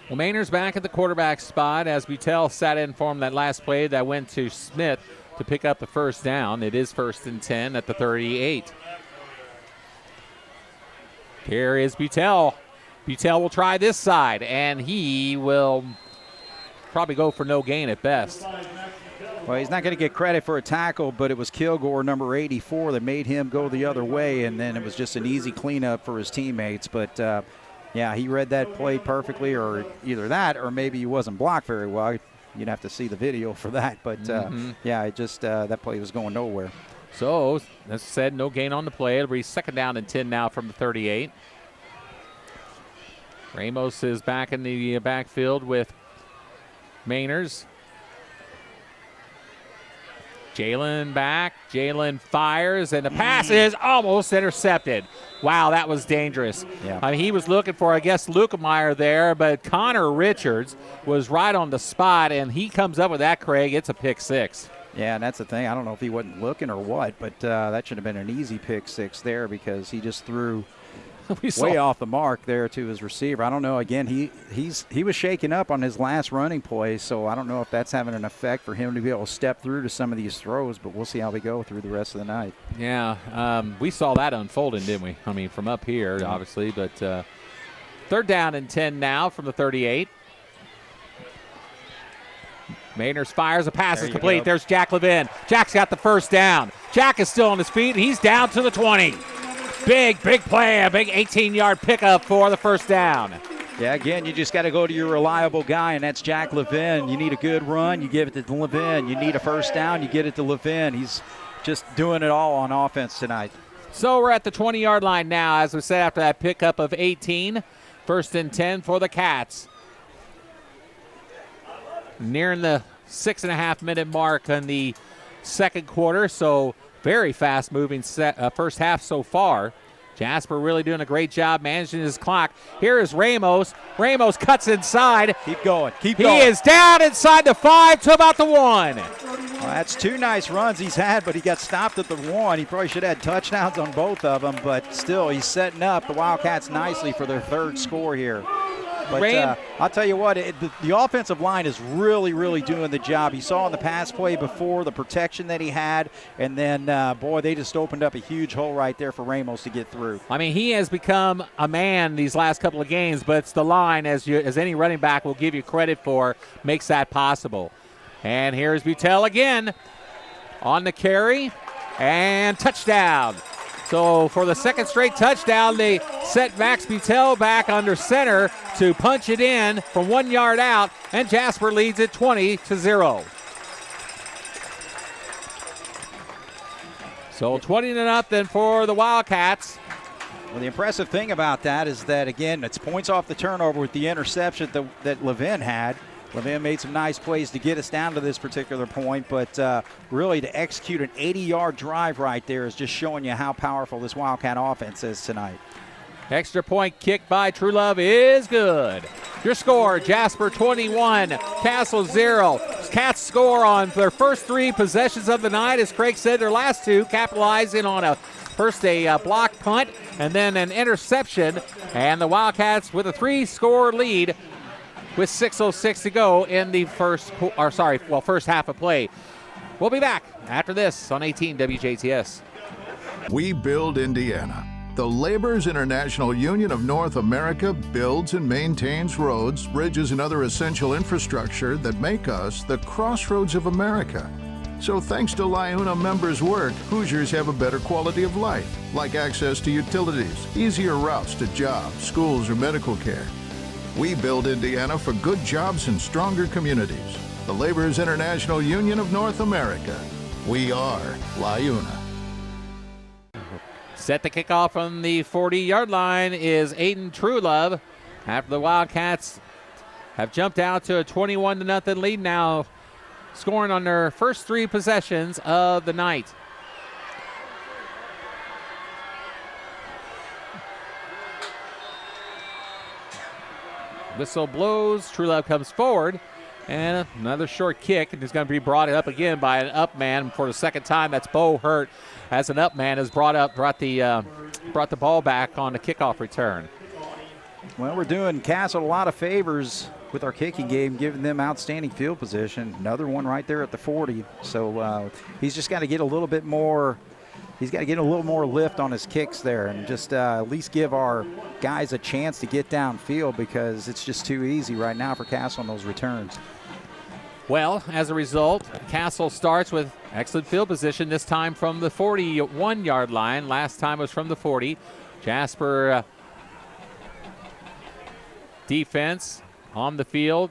Well, Mainer's back at the quarterback spot as Butel sat in for him that last play that went to Smith to pick up the 1st down. It is 1st and 10 at the 38. Here is Butel. Butel will try this side, and he will probably go for no gain at best. Well, he's not going to get credit for a tackle, but it was Kilgore, number 84, that made him go the other way, and then it was just an easy cleanup for his teammates. But, yeah, he read that play perfectly, or either that or maybe he wasn't blocked very well. You'd have to see the video for that. But, yeah, it just that play was going nowhere. So, as said, no gain on the play. It'll be 2nd down and 10 now from the 38. Ramos is back in the backfield with Mainers. Jalen back. Jalen fires, and the pass is almost intercepted. Wow, that was dangerous. Yeah. I mean, he was looking for, I guess, Lukemeyer there, but Connor Richards was right on the spot, and he comes up with that, Craig. It's a pick 6. Yeah, and that's the thing. I don't know if he wasn't looking or what, but that should have been an easy pick 6 there because he just threw way off the mark there to his receiver. I don't know. Again, he was shaken up on his last running play, so I don't know if that's having an effect for him to be able to step through to some of these throws, but we'll see how we go through the rest of the night. Yeah, we saw that unfolding, didn't we? I mean, from up here, obviously, but 3rd down and 10 now from the 38. Mainers fires, a pass is complete. There's Jack Levin. Jack's got the 1st down. Jack is still on his feet, and he's down to the 20. Big play, a big 18-yard pickup for the 1st down. Yeah, again, you just got to go to your reliable guy, and that's Jack Levin. You need a good run, you give it to Levin. You need a 1st down, you get it to Levin. He's just doing it all on offense tonight. So we're at the 20-yard line now, as we said, after that pickup of 18. 1st and 10 for the Cats. Nearing the 6.5-minute mark on the 2nd quarter, so very fast-moving first half so far. Jasper really doing a great job managing his clock. Here is Ramos. Ramos cuts inside. Keep going. Keep he going. He is down inside the 5 to about the 1. Well, that's 2 nice runs he's had, but he got stopped at the 1. He probably should have had touchdowns on both of them, but still he's setting up the Wildcats nicely for their 3rd score here. But I'll tell you what, the offensive line is really doing the job. You saw in the pass play before the protection that he had, and then, boy, they just opened up a huge hole right there for Ramos to get through. I mean, he has become a man these last couple of games, but it's the line, as any running back will give you credit for, makes that possible. And here's Butel again on the carry, and touchdown. So for the 2nd straight touchdown, they set Max Butel back under center to punch it in from 1 yard out, and Jasper leads it 20-0. So 20-0 for the Wildcats. Well, the impressive thing about that is that, again, it's points off the turnover with the interception that Levin had. Levin made some nice plays to get us down to this particular point, but really to execute an 80-yard drive right there is just showing you how powerful this Wildcat offense is tonight. Extra point kick by Trulove is good. Your score, Jasper 21, Castle 0. Cats score on their first 3 possessions of the night. As Craig said, their last 2 capitalizing on a block punt and then an interception, and the Wildcats with a 3-score lead with 6:06 to go in the first half of play. We'll be back after this on 18 WJTS. We build Indiana. The Laborers International Union of North America builds and maintains roads, bridges, and other essential infrastructure that make us the crossroads of America. So thanks to LIUNA members' work, Hoosiers have a better quality of life, like access to utilities, easier routes to jobs, schools, or medical care. We build Indiana for good jobs and stronger communities. The Laborers International Union of North America. We are LIUNA. Set the kickoff on the 40-yard line is Aiden Trulove. After the Wildcats have jumped out to a 21-0 lead now, scoring on their first 3 possessions of the night. Whistle blows, Trulove comes forward, and another short kick, and it's going to be brought up again by an up man for the 2nd time. That's Bo Hurt, as an up man has brought the ball back on the kickoff return. Well, we're doing Castle a lot of favors with our kicking game, giving them outstanding field position. Another one right there at the 40. So he's just got to get a little bit more. He's got to get a little more lift on his kicks there and just at least give our guys a chance to get downfield, because it's just too easy right now for Castle on those returns. Well, as a result, Castle starts with excellent field position, this time from the 41-yard line. Last time was from the 40. Jasper defense on the field.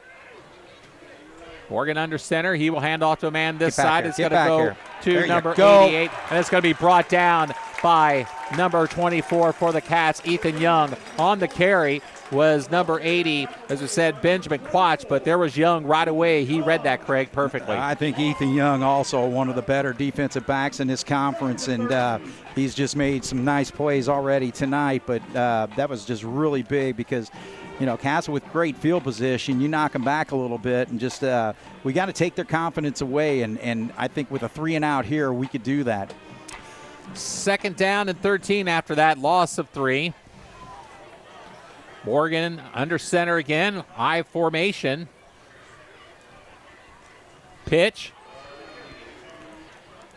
Morgan under center. He will hand off to a man this side. It's going to go to number 88, and it's going to be brought down by number 24 for the Cats, Ethan Young. On the carry was number 80, as we said, Benjamin Quatch, but there was Young right away. He read that, Craig, perfectly. I think Ethan Young also one of the better defensive backs in this conference, and he's just made some nice plays already tonight, but that was just really big because Castle with great field position, you knock them back a little bit and just we got to take their confidence away, and I think with a 3-and-out here, we could do that. 2nd down and 13 after that loss of 3. Morgan under center again, I formation. Pitch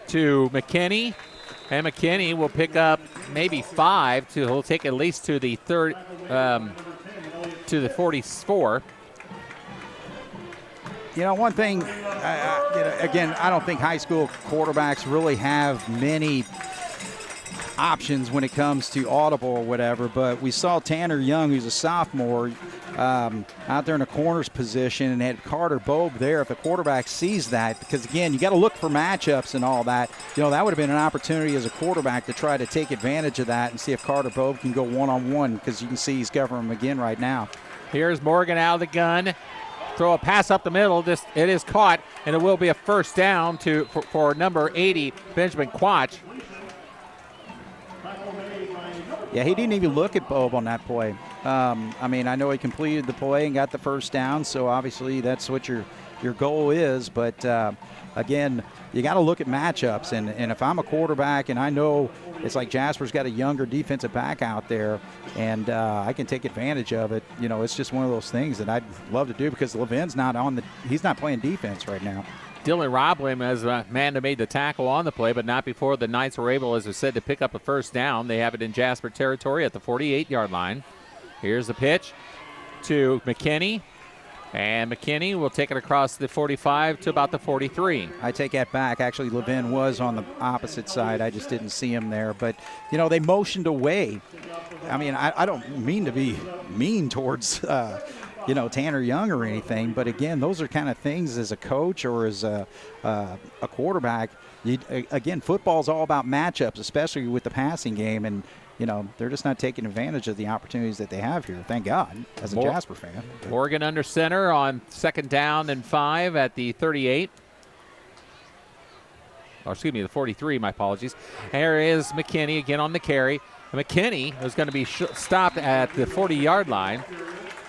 to McKinney, and McKinney will pick up maybe 5. He'll take at least to the third. To the 44. One thing, again, I don't think high school quarterbacks really have many options when it comes to audible or whatever, but we saw Tanner Young, who's a sophomore, out there in a corner's position, and had Carter Bobe there. If the quarterback sees that, because, again, you got to look for matchups and all that, that would have been an opportunity as a quarterback to try to take advantage of that and see if Carter Bobe can go one-on-one, because you can see he's covering him again right now. Here's Morgan out of the gun. Throw a pass up the middle. It is caught, and it will be a first down for number 80, Benjamin Quatch. Yeah, he didn't even look at Bobe on that play. I know he completed the play and got the first down, so obviously that's what your goal is. But, again, you got to look at matchups. And if I'm a quarterback and I know it's like Jasper's got a younger defensive back out there and I can take advantage of it, it's just one of those things that I'd love to do because Levin's he's not playing defense right now. Dylan Roblin as a man that made the tackle on the play, but not before the Knights were able, as I said, to pick up a first down. They have it in Jasper territory at the 48-yard line. Here's the pitch to McKinney, and McKinney will take it across the 45 to about the 43. I take that back. Actually, Levin was on the opposite side. I just didn't see him there. But, they motioned away. I don't mean to be mean towards Tanner Young or anything, but again, those are kind of things as a coach or as a quarterback. Again, football's all about matchups, especially with the passing game, and they're just not taking advantage of the opportunities that they have here. Thank God, as a Jasper fan. Morgan under center on 2nd down and 5 at the 38. Or excuse me, the 43. My apologies. Here is McKinney again on the carry. McKinney is going to be stopped at the 40-yard line.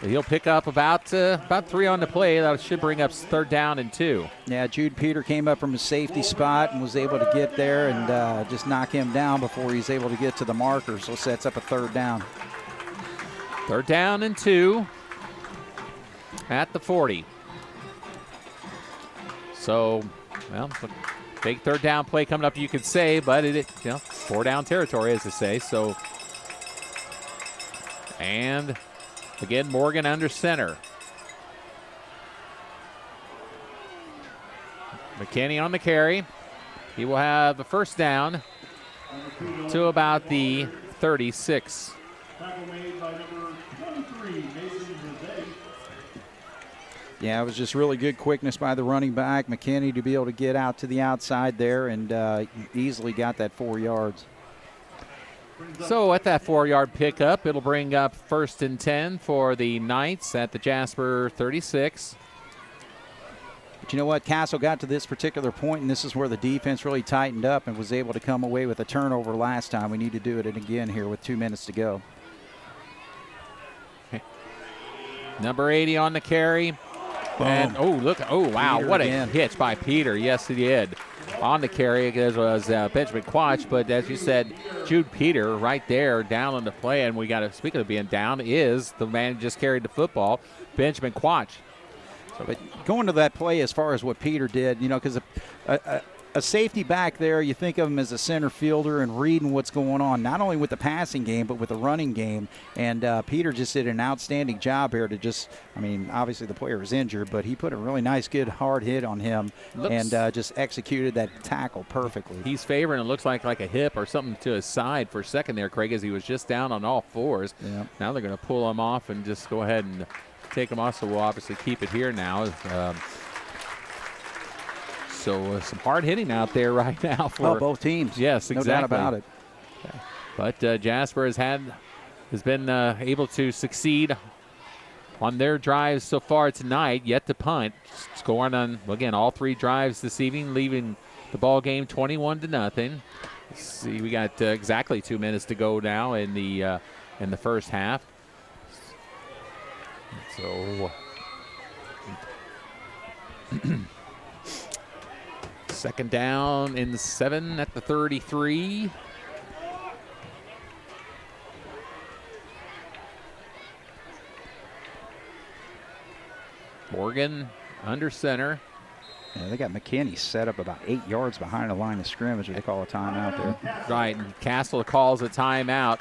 He'll pick up about 3 on the play. That should bring up 3rd down and 2. Yeah, Jude Peter came up from a safety spot and was able to get there and just knock him down before he's able to get to the marker. So sets up a 3rd down. 3rd down and 2 at the 40. So, big 3rd down play coming up, you could say, but 4 down territory, as they say. So, and again, Morgan under center. McKinney on the carry. He will have a first down to about the 36. Yeah, it was just really good quickness by the running back, McKinney, to be able to get out to the outside there and easily got that 4 yards. So at that 4-yard pickup, it'll bring up 1st and 10 for the Knights at the Jasper 36. But you know what? Castle got to this particular point, and this is where the defense really tightened up and was able to come away with a turnover last time. We need to do it again here with 2 minutes to go. Number 80 on the carry. Boom. And, wow, Peter what again. A hitch by Peter. Yes, he did. On the carry, as was Benjamin Quatch, but as you said, Jude Peter right there down on the play, and we got to, speaking of being down, is the man who just carried the football, Benjamin Quatch. But going to that play as far as what Peter did, because a safety back there, you think of him as a center fielder and reading what's going on, not only with the passing game, but with the running game. And Peter just did an outstanding job here to just, I mean, obviously the player was injured, but he put a really nice, good, hard hit on him and just executed that tackle perfectly. He's favoring, it looks like a hip or something to his side for a second there, Craig, as he was just down on all fours. Yeah. Now they're going to pull him off and just go ahead and take him off, so we'll obviously keep it here now. So some hard hitting out there right now for both teams. Yes, exactly. No doubt about it. But Jasper has been able to succeed on their drives so far tonight, yet to punt, scoring on, again, all 3 drives this evening, leaving the ball game 21-0. Let's see, we got exactly 2 minutes to go now in the first half. So second down and 7 at the 33. Morgan under center. Yeah, they got McKinney set up about 8 yards behind the line of scrimmage. They call a timeout there. Right, and Castle calls a timeout.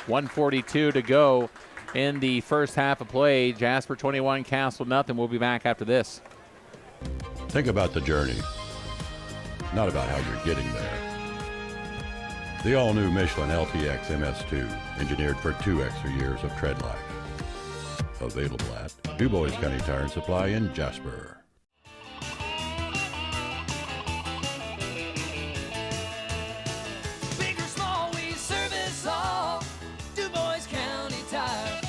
1:42 to go in the first half of play. Jasper 21, Castle nothing. We'll be back after this. Think about the journey, not about how you're getting there. The all-new Michelin LTX MS2, engineered for 2 extra years of tread life. Available at DuBois County Tire and Supply in Jasper. Big or small, we service all. DuBois County Tire.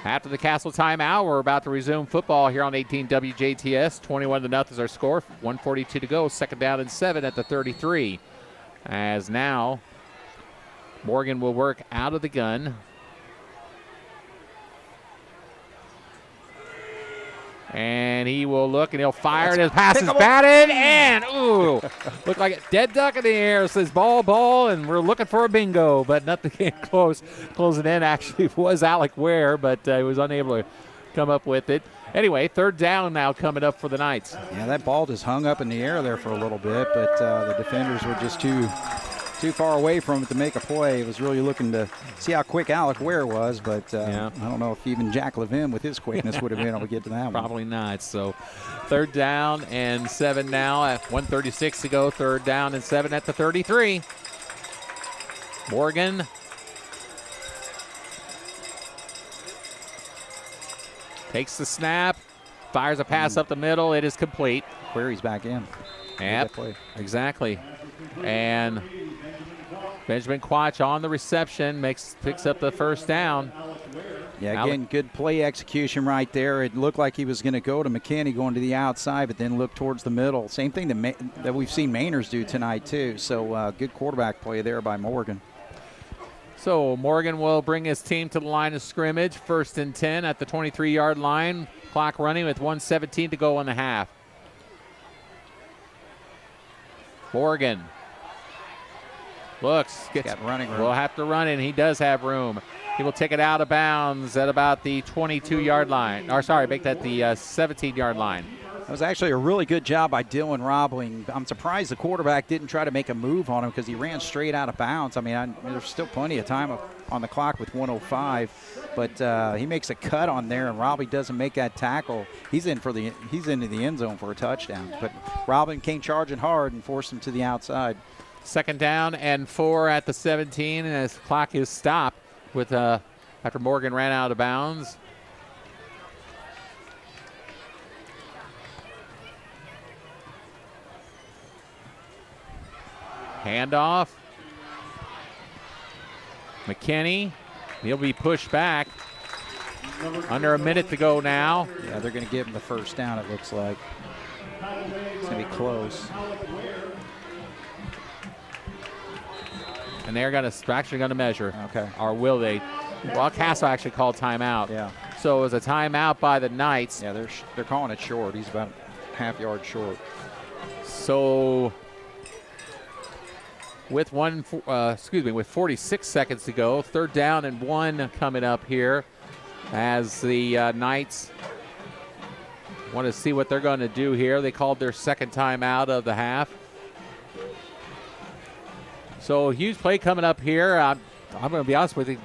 After the Castle timeout, we're about to resume football here on 18 WJTS. 21-0 is our score. 1:42 to go. Second down and 7 at the 33. As now Morgan will work out of the gun. And he will look and he'll fire and his pass is batted and ooh, looked like a dead duck in the air. It says ball, and we're looking for a bingo, but nothing came close. Closing in actually was Alec Ware, but he was unable to come up with it. Anyway, third down now coming up for the Knights. Yeah, that ball just hung up in the air there for a little bit, but the defenders were just too far away from it to make a play. It was really looking to see how quick Alec Ware was, but I don't know if even Jack Levin with his quickness would have been able to get to that one. Probably not. So third down and 7 now at 1:36 to go. Third down and 7 at the 33. Morgan takes the snap, fires a pass up the middle. It is complete. Query's back in. Yep, exactly. And Benjamin Quach on the reception, picks up the first down. Yeah, again, good play execution right there. It looked like he was going to go to McKinney going to the outside, but then look towards the middle. Same thing that we've seen Mainers do tonight, too. So good quarterback play there by Morgan. So Morgan will bring his team to the line of scrimmage. First and 10 at the 23-yard line. Clock running with 1:17 to go in the half. Morgan looks, got running room. Will have to run it, and he does have room. He will take it out of bounds at about the 22-yard line. Or sorry, make that the 17-yard line. That was actually a really good job by Dylan Roebling. I'm surprised the quarterback didn't try to make a move on him because he ran straight out of bounds. I mean, there's still plenty of time on the clock with 1:05, but he makes a cut on there, and Roebling doesn't make that tackle. He's into the end zone for a touchdown. But Roebling came charging hard and forced him to the outside. Second down and 4 at the 17, and as the clock is stopped with after Morgan ran out of bounds. Handoff. McKinney, he'll be pushed back. Under a minute to go now. Yeah, they're going to give him the first down, it looks like. It's going to be close. And they're actually going to measure. Okay. Or will they? Well, Castle actually called timeout. Yeah. So it was a timeout by the Knights. Yeah, they're calling it short. He's about half yard short. So with 46 seconds to go, third down and 1 coming up here as the Knights Want to see what they're going to do here. They called their second time out of the half. So huge play coming up here. I'm going to be honest with you.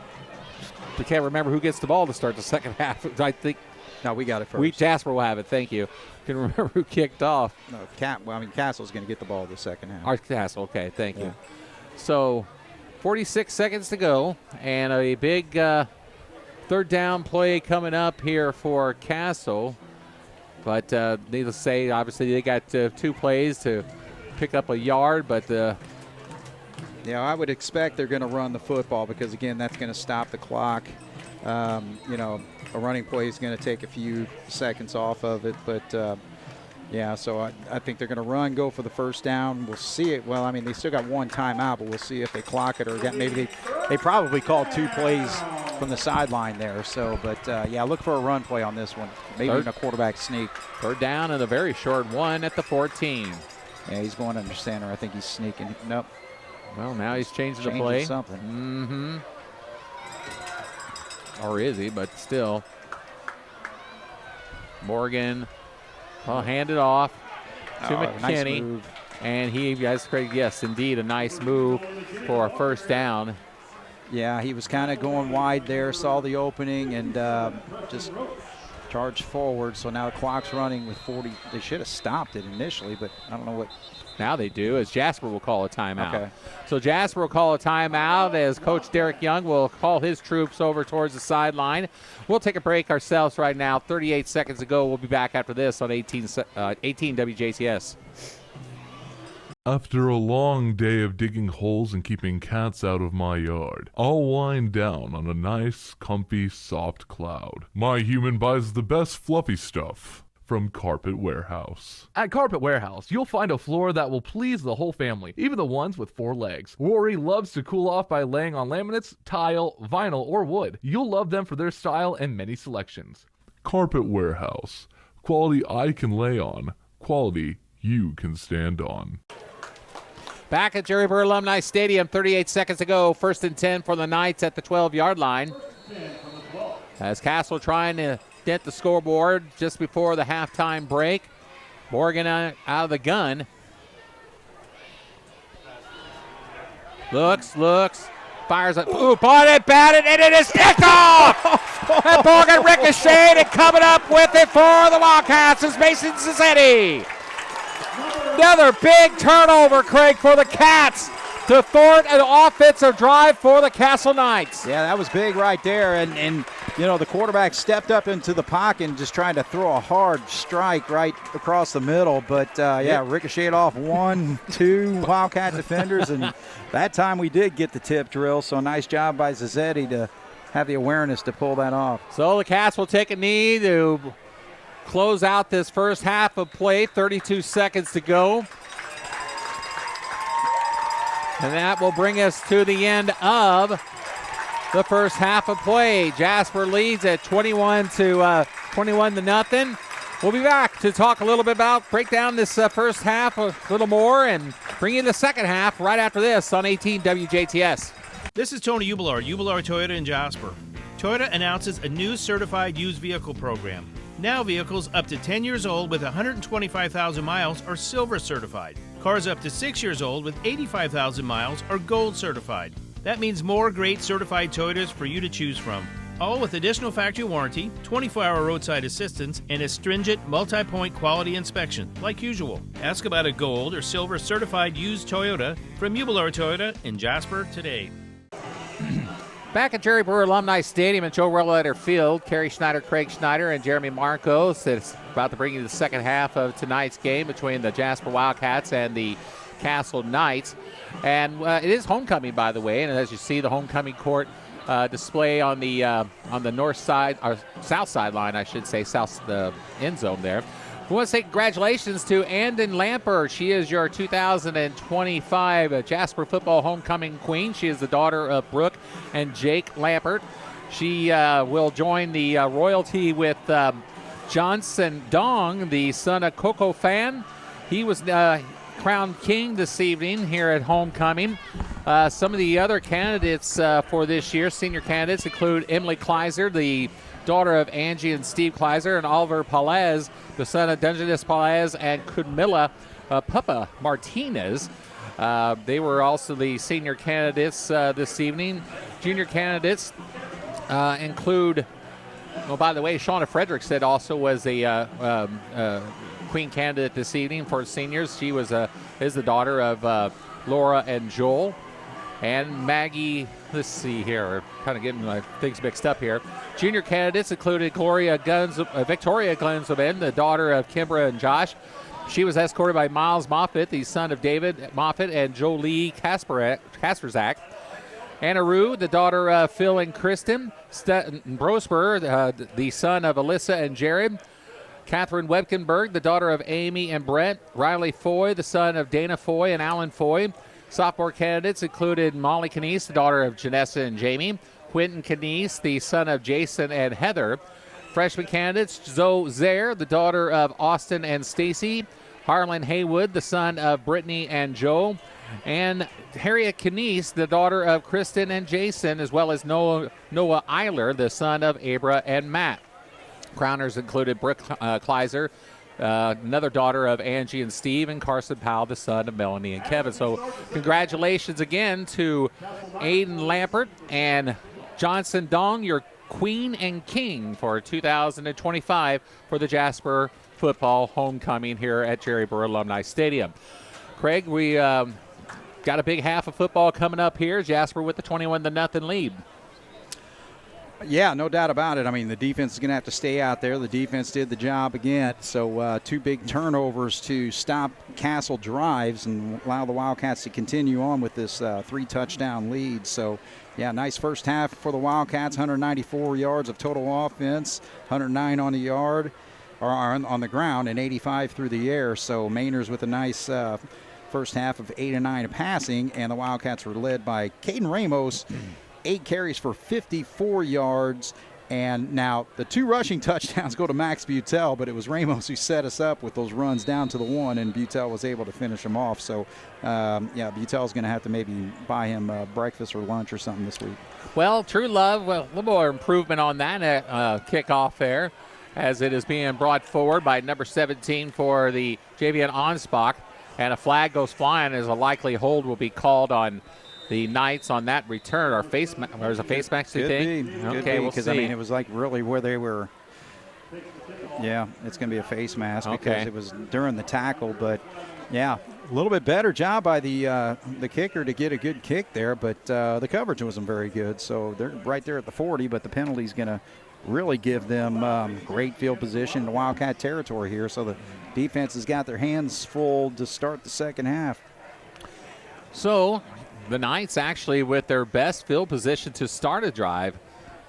I can't remember who gets the ball to start the second half. I think No, we got it first. Jasper will have it. Thank you. Can remember who kicked off. No, Castle's going to get the ball the second half. Our Castle. Okay, thank you. So 46 seconds to go, and a big third down play coming up here for Castle. But needless to say, obviously they got 2 plays to pick up a yard, but Yeah, I would expect they're going to run the football because, again, that's going to stop the clock. A running play is going to take a few seconds off of it. But, so I think they're going to run, go for the first down. We'll see it. Well, I mean, they still got 1 timeout, but we'll see if they clock it or maybe they probably called 2 plays from the sideline there. So, but, look for a run play on this one. Maybe even a quarterback sneak. Third down and a very short one at the 14. Yeah, he's going under center. I think he's sneaking. Nope. Well, now he's changing the play. Something. Mm-hmm. Or is he? But still. Morgan will hand it off to McKinney. Nice move. And he has, yes, indeed, a nice move for a first down. Yeah, he was kind of going wide there, saw the opening, and just charged forward. So now the clock's running with 40. They should have stopped it initially, but I don't know what. Now they do, as Jasper will call a timeout. Okay. So Jasper will call a timeout as Coach Derek Young will call his troops over towards the sideline. We'll take a break ourselves right now. 38 seconds to go. We'll be back after this on 18 WJTS. After a long day of digging holes and keeping cats out of my yard, I'll wind down on a nice, comfy, soft cloud. My human buys the best fluffy stuff from Carpet Warehouse. At Carpet Warehouse, you'll find a floor that will please the whole family, even the ones with 4 legs. Rory loves to cool off by laying on laminates, tile, vinyl, or wood. You'll love them for their style and many selections. Carpet Warehouse. Quality I can lay on. Quality you can stand on. Back at Jerry Burr Alumni Stadium, 38 seconds to go. 1st and 10 for the Knights at the 12-yard line. As Castle trying to dent the scoreboard just before the halftime break. Morgan out of the gun. Looks, fires it. Ooh, batted, and it is kicked off! And Morgan ricocheted and coming up with it for the Wildcats is Mason Zazzetti. Another big turnover, Craig, for the Cats to thwart an offensive drive for the Castle Knights. Yeah, that was big right there. And the quarterback stepped up into the pocket and just trying to throw a hard strike right across the middle. But, ricocheted off 1, 2 Wildcat defenders. And that time we did get the tip drill. So nice job by Zazzetti to have the awareness to pull that off. So the Cats will take a knee to close out this first half of play. 32 seconds to go. And that will bring us to the end of the first half of play. Jasper leads at 21 to nothing. We'll be back to talk a little bit about, break down this first half a little more and bring you the second half right after this on 18 WJTS. This is Tony Ubelar Toyota in Jasper. Toyota announces a new certified used vehicle program. Now vehicles up to 10 years old with 125,000 miles are silver certified. Cars up to 6 years old with 85,000 miles are gold certified. That means more great certified Toyotas for you to choose from. All with additional factory warranty, 24-hour roadside assistance, and a stringent multi-point quality inspection, like usual. Ask about a gold or silver certified used Toyota from Ubelar Toyota in Jasper today. Back at Jerry Brewer Alumni Stadium and Joe Rolleder Field, Carey Schneider, Craig Schneider, and Jeremy Marcos. It's about to bring you the second half of tonight's game between the Jasper Wildcats and the Castle Knights. And it is homecoming, by the way, and as you see, the homecoming court display on the north side, or south sideline, I should say, the end zone there. We want to say congratulations to Andon Lampert. She is your 2025 Jasper football homecoming queen. She is the daughter of Brooke and Jake Lampert. She will join the royalty with Johnson Dong, the son of Coco Fan. He was crowned king this evening here at homecoming. Some of the other candidates for this year, senior candidates, include Emily Kleiser, the daughter of Angie and Steve Kleiser, and Oliver Palez, the son of Dungeness Palez and Kudmila Papa Martinez. They were also the senior candidates this evening. Junior candidates include, well, by the way, Shauna Frederickson also was a queen candidate this evening for seniors. She is the daughter of Laura and Joel. And Maggie, let's see here, kind of getting my things mixed up here. Junior candidates included Victoria Gunzelman, the daughter of Kimbra and Josh. She was escorted by Miles Moffitt, the son of David Moffitt and Jolie Kasperzak. Anna Rue, the daughter of Phil and Kristen. Brosper, the son of Alyssa and Jared. Catherine Webkenberg, the daughter of Amy and Brett. Riley Foy, the son of Dana Foy and Alan Foy. Sophomore candidates included Molly Canese, the daughter of Janessa and Jamie. Quentin Canese, the son of Jason and Heather. Freshman candidates, Zoe Zaire, the daughter of Austin and Stacy. Harlan Haywood, the son of Brittany and Joe. And Harriet Canese, the daughter of Kristen and Jason, as well as Noah Eiler, the son of Abra and Matt. Crowners included Brooke Kleiser, another daughter of Angie and Steve, and Carson Powell, the son of Melanie and Kevin. So congratulations again to Aiden Lampert and Johnson Dong, your queen and king for 2025 for the Jasper football homecoming here at Jerry Burr Alumni Stadium. Craig, we got a big half of football coming up here. Jasper with the 21-0 lead. Yeah, no doubt about it. I mean, the defense is going to have to stay out there. The defense did the job again. So 2 big turnovers to stop Castle drives and allow the Wildcats to continue on with this 3-touchdown lead. So, yeah, nice first half for the Wildcats. 194 yards of total offense, 109 on the yard or on the ground, and 85 through the air. So Mainers with a nice first half of 8 and 9 of passing, and the Wildcats were led by Caden Ramos. 8 carries for 54 yards. And now the 2 rushing touchdowns go to Max Butel, but it was Ramos who set us up with those runs down to the 1, and Butel was able to finish them off. So, Butel's going to have to maybe buy him breakfast or lunch or something this week. Well, True Love, a little more improvement on that kickoff there, as it is being brought forward by number 17 for the Javian Onspach. And a flag goes flying as a likely hold will be called on the Knights on that return. Or there's a face mask, do you think? Okay, we'll see. Because, I mean, it was like really where they were. Yeah, it's going to be a face mask because it was during the tackle. But, yeah, a little bit better job by the kicker to get a good kick there. But the coverage wasn't very good. So they're right there at the 40, but the penalty's going to really give them great field position in Wildcat territory here. So the defense has got their hands full to start the second half. So the Knights actually with their best field position to start a drive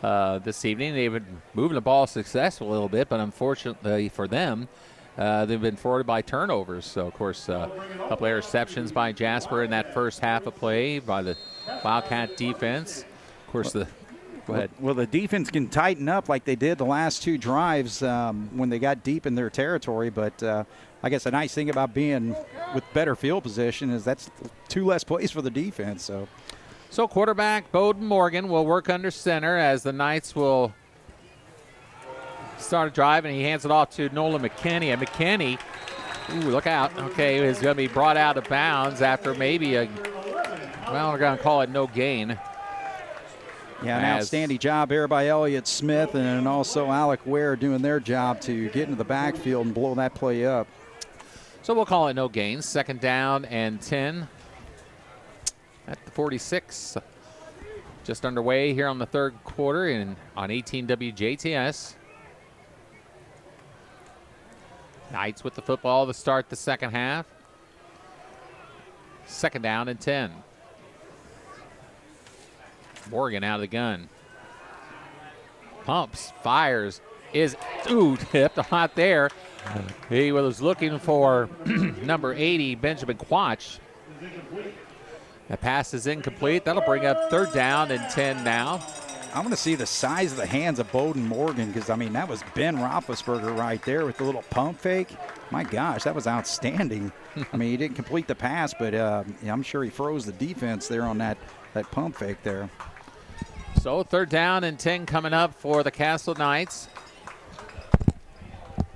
this evening. They've been moving the ball successfully a little bit, but unfortunately for them, they've been forwarded by turnovers. So, of course, a couple of interceptions by Jasper in that first half of play by the Wildcat defense. Of course, go ahead. Well, the defense can tighten up like they did the last 2 drives when they got deep in their territory, but I guess a nice thing about being with better field position is that's 2 less plays for the defense. So quarterback Bowden Morgan will work under center as the Knights will start a drive, and he hands it off to Nolan McKinney. And McKinney, look out. Okay, is going to be brought out of bounds after maybe we're going to call it no gain. Yeah, an outstanding job here by Elliott Smith and also Alec Ware doing their job to get into the backfield and blow that play up. So we'll call it no gains. 2nd down and 10 at the 46. Just underway here on the 3rd quarter on 18 WJTS. Knights with the football to start the second half. 2nd down and 10. Morgan out of the gun. Pumps, fires, tipped out there. He was looking for number 80, Benjamin Quach. The pass is incomplete. That'll bring up 3rd down and 10 now. I want to see the size of the hands of Bowden Morgan, because, I mean, that was Ben Roethlisberger right there with the little pump fake. My gosh, that was outstanding. I mean, he didn't complete the pass, but I'm sure he froze the defense there on that pump fake there. So 3rd down and 10 coming up for the Castle Knights.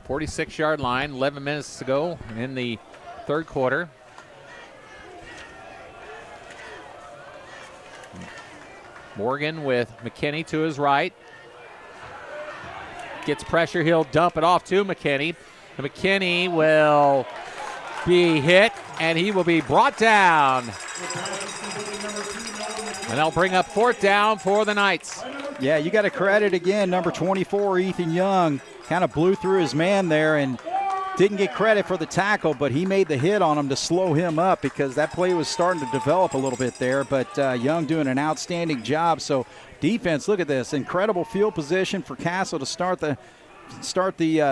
46-yard line, 11 minutes to go in the 3rd quarter. Morgan with McKinney to his right. Gets pressure, he'll dump it off to McKinney. And McKinney will be hit, and he will be brought down. And they'll bring up 4th down for the Knights. Yeah, you got to credit again, number 24, Ethan Young. Kind of blew through his man there and didn't get credit for the tackle, but he made the hit on him to slow him up, because that play was starting to develop a little bit there. But Young doing an outstanding job. So defense, look at this. Incredible field position for Castle to start the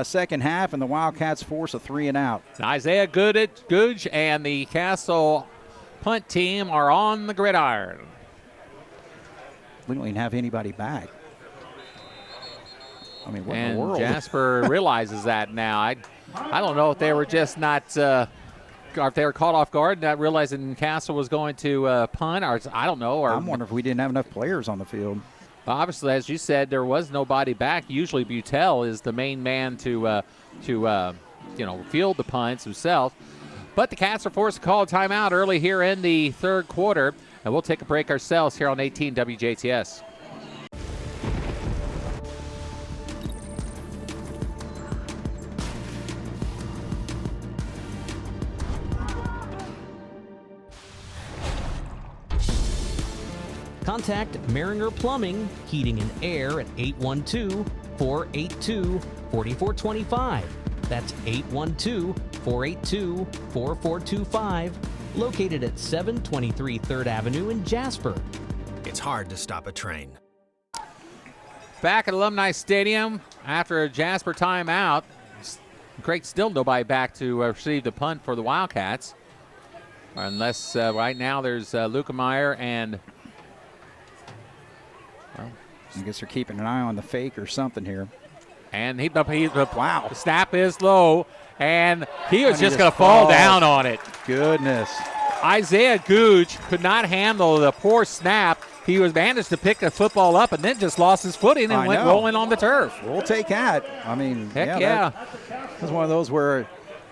second half, and the Wildcats force a 3-and-out. Isaiah Goodge and the Castle punt team are on the gridiron. We don't even have anybody back. I mean, what in the world? Jasper realizes that now. I don't know if they were just not, or if they were caught off guard, not realizing Castle was going to punt, or I don't know. Or I'm wondering if we didn't have enough players on the field. Obviously, as you said, there was nobody back. Usually, Butel is the main man to field the punts himself. But the Cats are forced to call a timeout early here in the 3rd quarter, and we'll take a break ourselves here on 18 WJTS. Contact Maringer Plumbing, Heating and Air at 812-482-4425. That's 812-482-4425. Located at 723 3rd Avenue in Jasper. It's hard to stop a train. Back at Alumni Stadium after a Jasper timeout. Great, still nobody back to receive the punt for the Wildcats. Unless right now there's Lukemeyer and... Well, I guess they're keeping an eye on the fake or something here. And wow. The snap is low, and he was just going to fall down on it. Goodness. Isaiah Googe could not handle the poor snap. He was managed to pick the football up and then just lost his footing and went rolling on the turf. We'll take that. I mean, heck yeah. That was one of those where,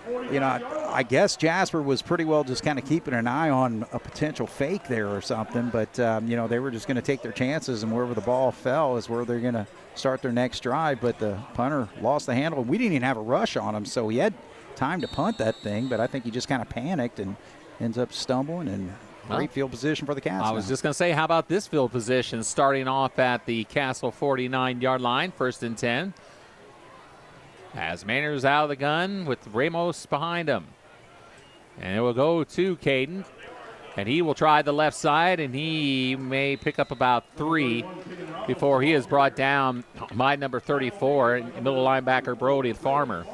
I guess Jasper was pretty well just kind of keeping an eye on a potential fake there or something. But, they were just going to take their chances, and wherever the ball fell is where they're going to start their next drive. But the punter lost the handle. We didn't even have a rush on him, so he had time to punt that thing. But I think he just kind of panicked and ends up stumbling, and great field position for the Cats. I was just going to say, how about this field position starting off at the Castle 49-yard line, 1st and 10. As Maynard's out of the gun with Ramos behind him. And it will go to Caden. And he will try the left side, and he may pick up about 3 before he is brought down by number 34, middle linebacker Brody Farmer.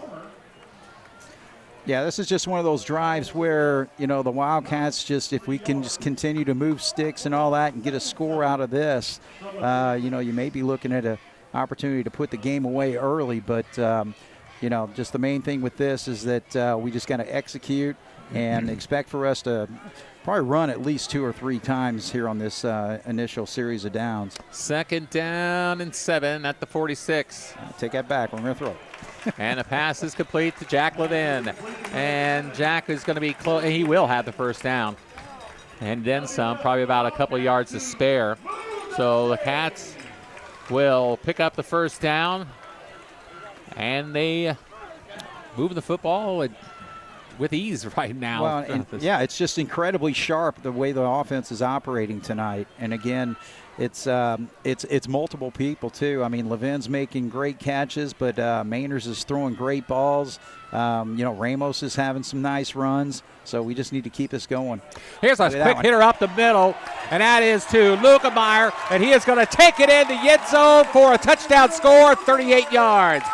Yeah, this is just one of those drives where, the Wildcats if we can just continue to move sticks and all that and get a score out of this, you may be looking at an opportunity to put the game away early. But, just the main thing with this is that we just got to execute and expect for us to probably run at least 2 or 3 times here on this initial series of downs. 2nd down and 7 at the 46. Take that back. We're going to throw it. And the pass is complete to Jack Levin. And Jack is going to be close. He will have the 1st down. And then some, probably about a couple of yards to spare. So the Cats will pick up the 1st down. And they move the football with ease right now. Well, it's just incredibly sharp the way the offense is operating tonight. And again, it's multiple people too. I mean, Levin's making great catches, but Mainers is throwing great balls. Ramos is having some nice runs. So we just need to keep this going. Here's a quick hitter up the middle, and that is to Lukemeyer, and he is going to take it in the end zone for a touchdown score, 38 yards.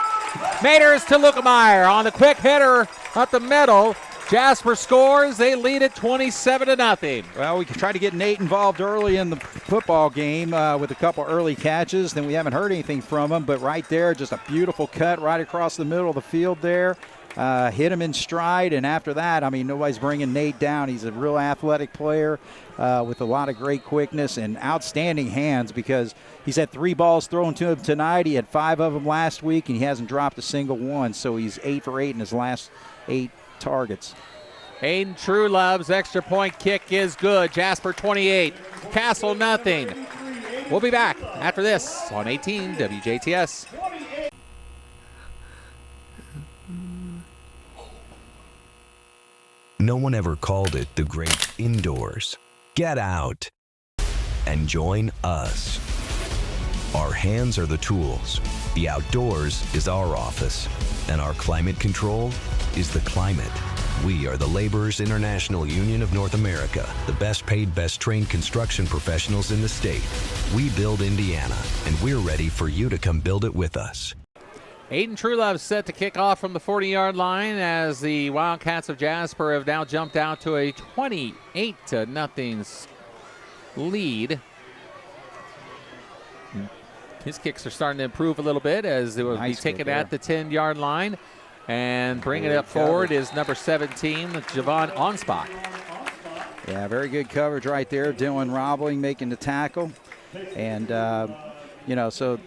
Mainers to Lukemeyer on the quick hitter up the middle. Jasper scores. They lead it 27-0. Well, we tried to get Nate involved early in the football game with a couple early catches. Then we haven't heard anything from him. But right there, just a beautiful cut right across the middle of the field there. Hit him in stride. And after that, I mean, nobody's bringing Nate down. He's a real athletic player with a lot of great quickness and outstanding hands because he's had 3 balls thrown to him tonight. He had 5 of them last week, and he hasn't dropped a single one. So he's 8 for 8 in his last 8 targets. Aiden Truelove's extra point kick is good. Jasper 28, Castle nothing. We'll be back after this on 18 WJTS. No one ever called it the great indoors. Get out and join us. Our hands are the tools. The outdoors is our office. And our climate control is the climate. We are the Laborers International Union of North America, the best paid, best trained construction professionals in the state. We build Indiana, and we're ready for you to come build it with us. Aiden Truelove set to kick off from the 40-yard line as the Wildcats of Jasper have now jumped out to a 28-0 lead. His kicks are starting to improve a little bit as they will be taken at the 10-yard line. And bringing it up forward is number 17, Javon Onspach. Yeah, very good coverage right there. Dylan Roebling making the tackle. And, so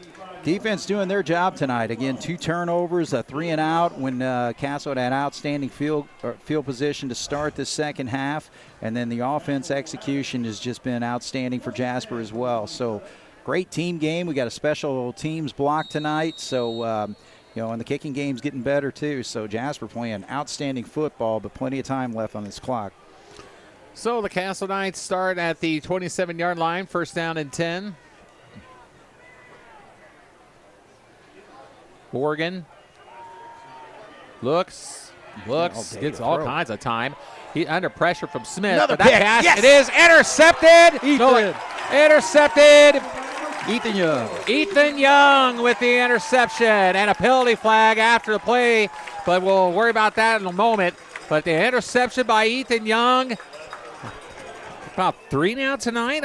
defense doing their job tonight. Again, 2 turnovers, a 3 and out when Castle had outstanding field position to start the second half. And then the offense execution has just been outstanding for Jasper as well. So great team game. We got a special teams block tonight. So, and the kicking game's getting better too. So Jasper playing outstanding football, but plenty of time left on this clock. So the Castle Knights start at the 27-yard line, first down and 10. Morgan looks, gets all kinds of time. He under pressure from Smith. Another but pick. That pass, Yes! it is intercepted. Intercepted. Ethan Young with the interception and a penalty flag after the play, but we'll worry about that in a moment. But the interception by Ethan Young, about 3 now tonight.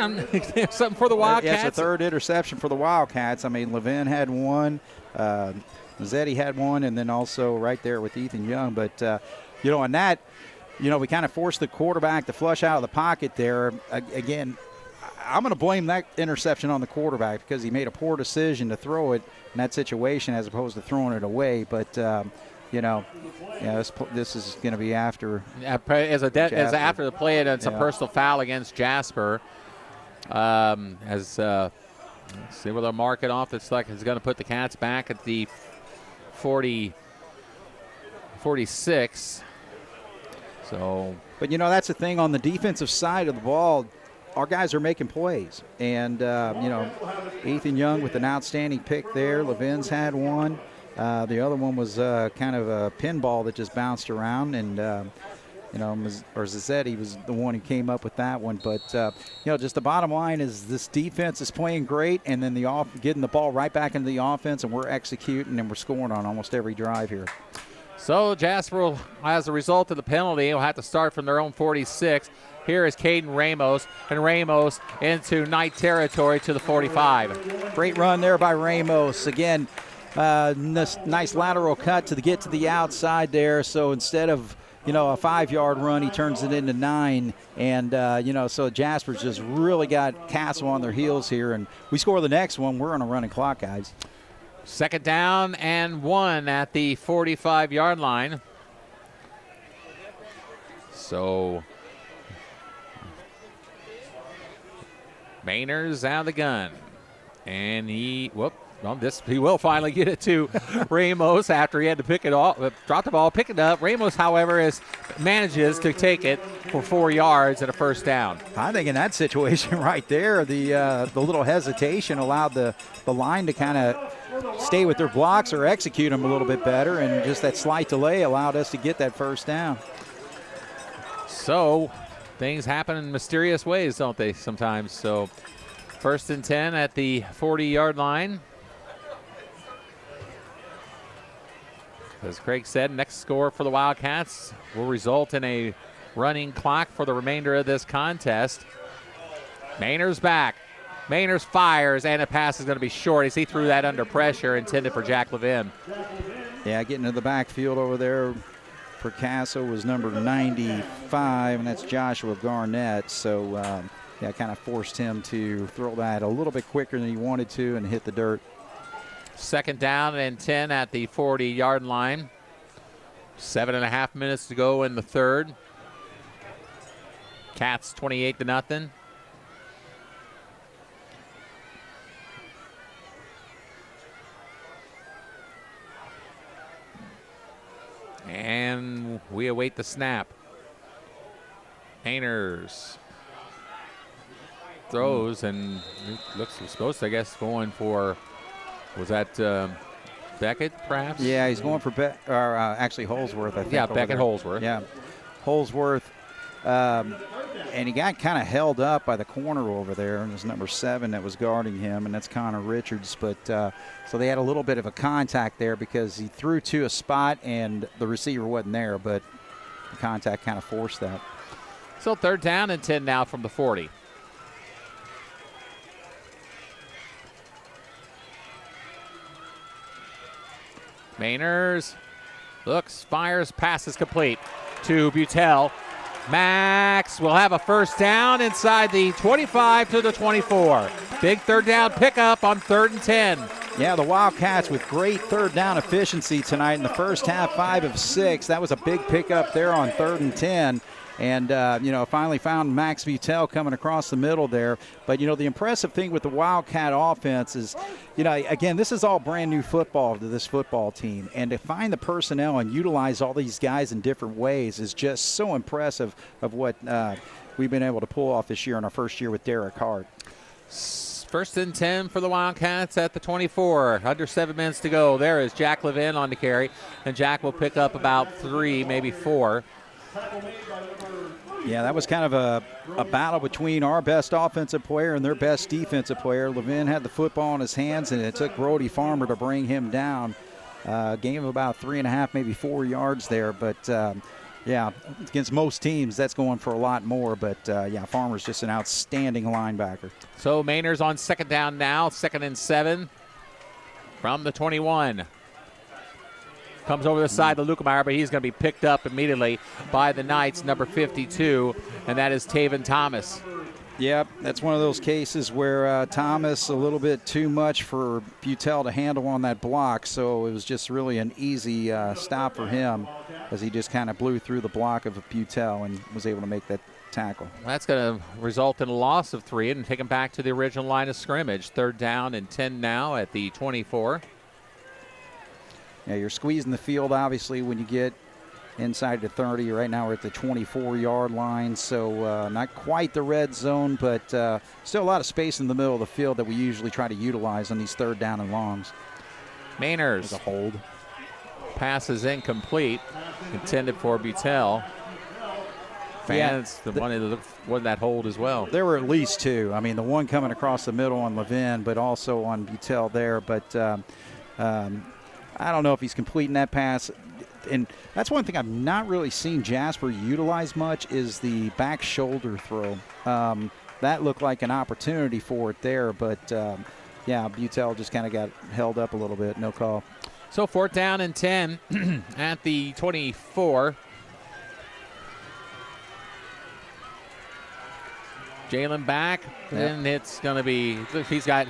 Something for the Wildcats. Yes, a 3rd interception for the Wildcats. I mean, Levin had 1, Mazzetti had 1, and then also right there with Ethan Young. But, on that, we kind of forced the quarterback to flush out of the pocket there. Again, I'm going to blame that interception on the quarterback because he made a poor decision to throw it in that situation as opposed to throwing it away. But, this is going to be after. As after the play, and it's a personal foul against Jasper. Let's see where they'll mark it off. It's like it's going to put the Cats back at the 46. So, but that's the thing on the defensive side of the ball. Our guys are making plays, and Ethan Young with an outstanding pick there. Levin's had 1. The other one was kind of a pinball that just bounced around, and Zazzetti was the one who came up with that one. But just the bottom line is this defense is playing great, and then getting the ball right back into the offense, and we're executing and we're scoring on almost every drive here. So Jasper, as a result of the penalty, will have to start from their own 46. Here is Caden Ramos, and Ramos into Knight territory to the 45. Great run there by Ramos. Again, nice lateral cut to get to the outside there. So instead of, a 5-yard run, he turns it into 9. And, so Jasper's just really got Castle on their heels here. And we score the next one, we're on a running clock, guys. Second down and 1 at the 45-yard line. So Mainer's out of the gun. And he will finally get it to Ramos after he had to pick it off, drop the ball, pick it up. Ramos, however, manages to take it for 4 yards and a first down. I think in that situation right there, the little hesitation allowed the line to kind of stay with their blocks or execute them a little bit better, and just that slight delay allowed us to get that first down. So things happen in mysterious ways, don't they, sometimes? So first and 10 at the 40-yard line. As Craig said, next score for the Wildcats will result in a running clock for the remainder of this contest. Mainer's back. Mainers fires, and a pass is going to be short as he threw that under pressure, intended for Jack Levin. Yeah, getting to the backfield over there for Castle was number 95, and that's Joshua Garnett. So, yeah, kind of forced him to throw that a little bit quicker than he wanted to and hit the dirt. Second down and 10 at the 40-yard line. 7.5 minutes to go in the third. Cats 28-0. And we await the snap. Mainers throws, and it looks supposed to, I guess, going for, was that Beckett, perhaps? Yeah, he's going for actually Holsworth, I think. Yeah, Beckett Holsworth. Yeah, Holsworth. And he got kind of held up by the corner over there, and it was number 7 that was guarding him, and that's Connor Richards. But so they had a little bit of a contact there because he threw to a spot and the receiver wasn't there, but the contact kind of forced that. So third down and 10 now from the 40. Mainers looks, fires, pass is complete to Butel. Max will have a first down inside the 25 to the 24. Big third down pickup on 3rd and 10. Yeah, the Wildcats with great third down efficiency tonight in the first half, 5 of 6. That was a big pickup there on 3rd and 10. And, finally found Max Butel coming across the middle there. But, the impressive thing with the Wildcat offense is, again, this is all brand new football to this football team. And to find the personnel and utilize all these guys in different ways is just so impressive of what we've been able to pull off this year in our first year with Derek Hart. 1st and 10 for the Wildcats at the 24. Under 7 minutes to go. There is Jack Levin on the carry. And Jack will pick up about 3, maybe 4. Yeah, that was kind of a battle between our best offensive player and their best defensive player. Levin had the football in his hands, and it took Brody Farmer to bring him down. Gain of about 3.5, maybe 4 yards there. But, against most teams, that's going for a lot more. But, Farmer's just an outstanding linebacker. So Mainers on 2nd down now, 2nd and 7 from the 21. Comes over the side to Lukemeyer, but he's going to be picked up immediately by the Knights, number 52, and that is Taven Thomas. Yep, that's one of those cases where Thomas a little bit too much for Butel to handle on that block, so it was just really an easy stop for him as he just kind of blew through the block of Butel and was able to make that tackle. That's going to result in a loss of 3 and take him back to the original line of scrimmage. 3rd down and 10 now at the 24. Yeah, you're squeezing the field, obviously, when you get inside the 30. Right now we're at the 24-yard line, so not quite the red zone, but still a lot of space in the middle of the field that we usually try to utilize on these 3rd down and longs. Mainers. A hold. Pass is incomplete, intended for Butel. Fans, the one that won that hold as well. There were at least 2. I mean, the one coming across the middle on Levin, but also on Butel there. But I don't know if he's completing that pass. And that's one thing I've not really seen Jasper utilize much is the back shoulder throw. That looked like an opportunity for it there, but, Butel just kind of got held up a little bit. No call. So 4th down and 10 at the 24. Jalen back, and it's going to be,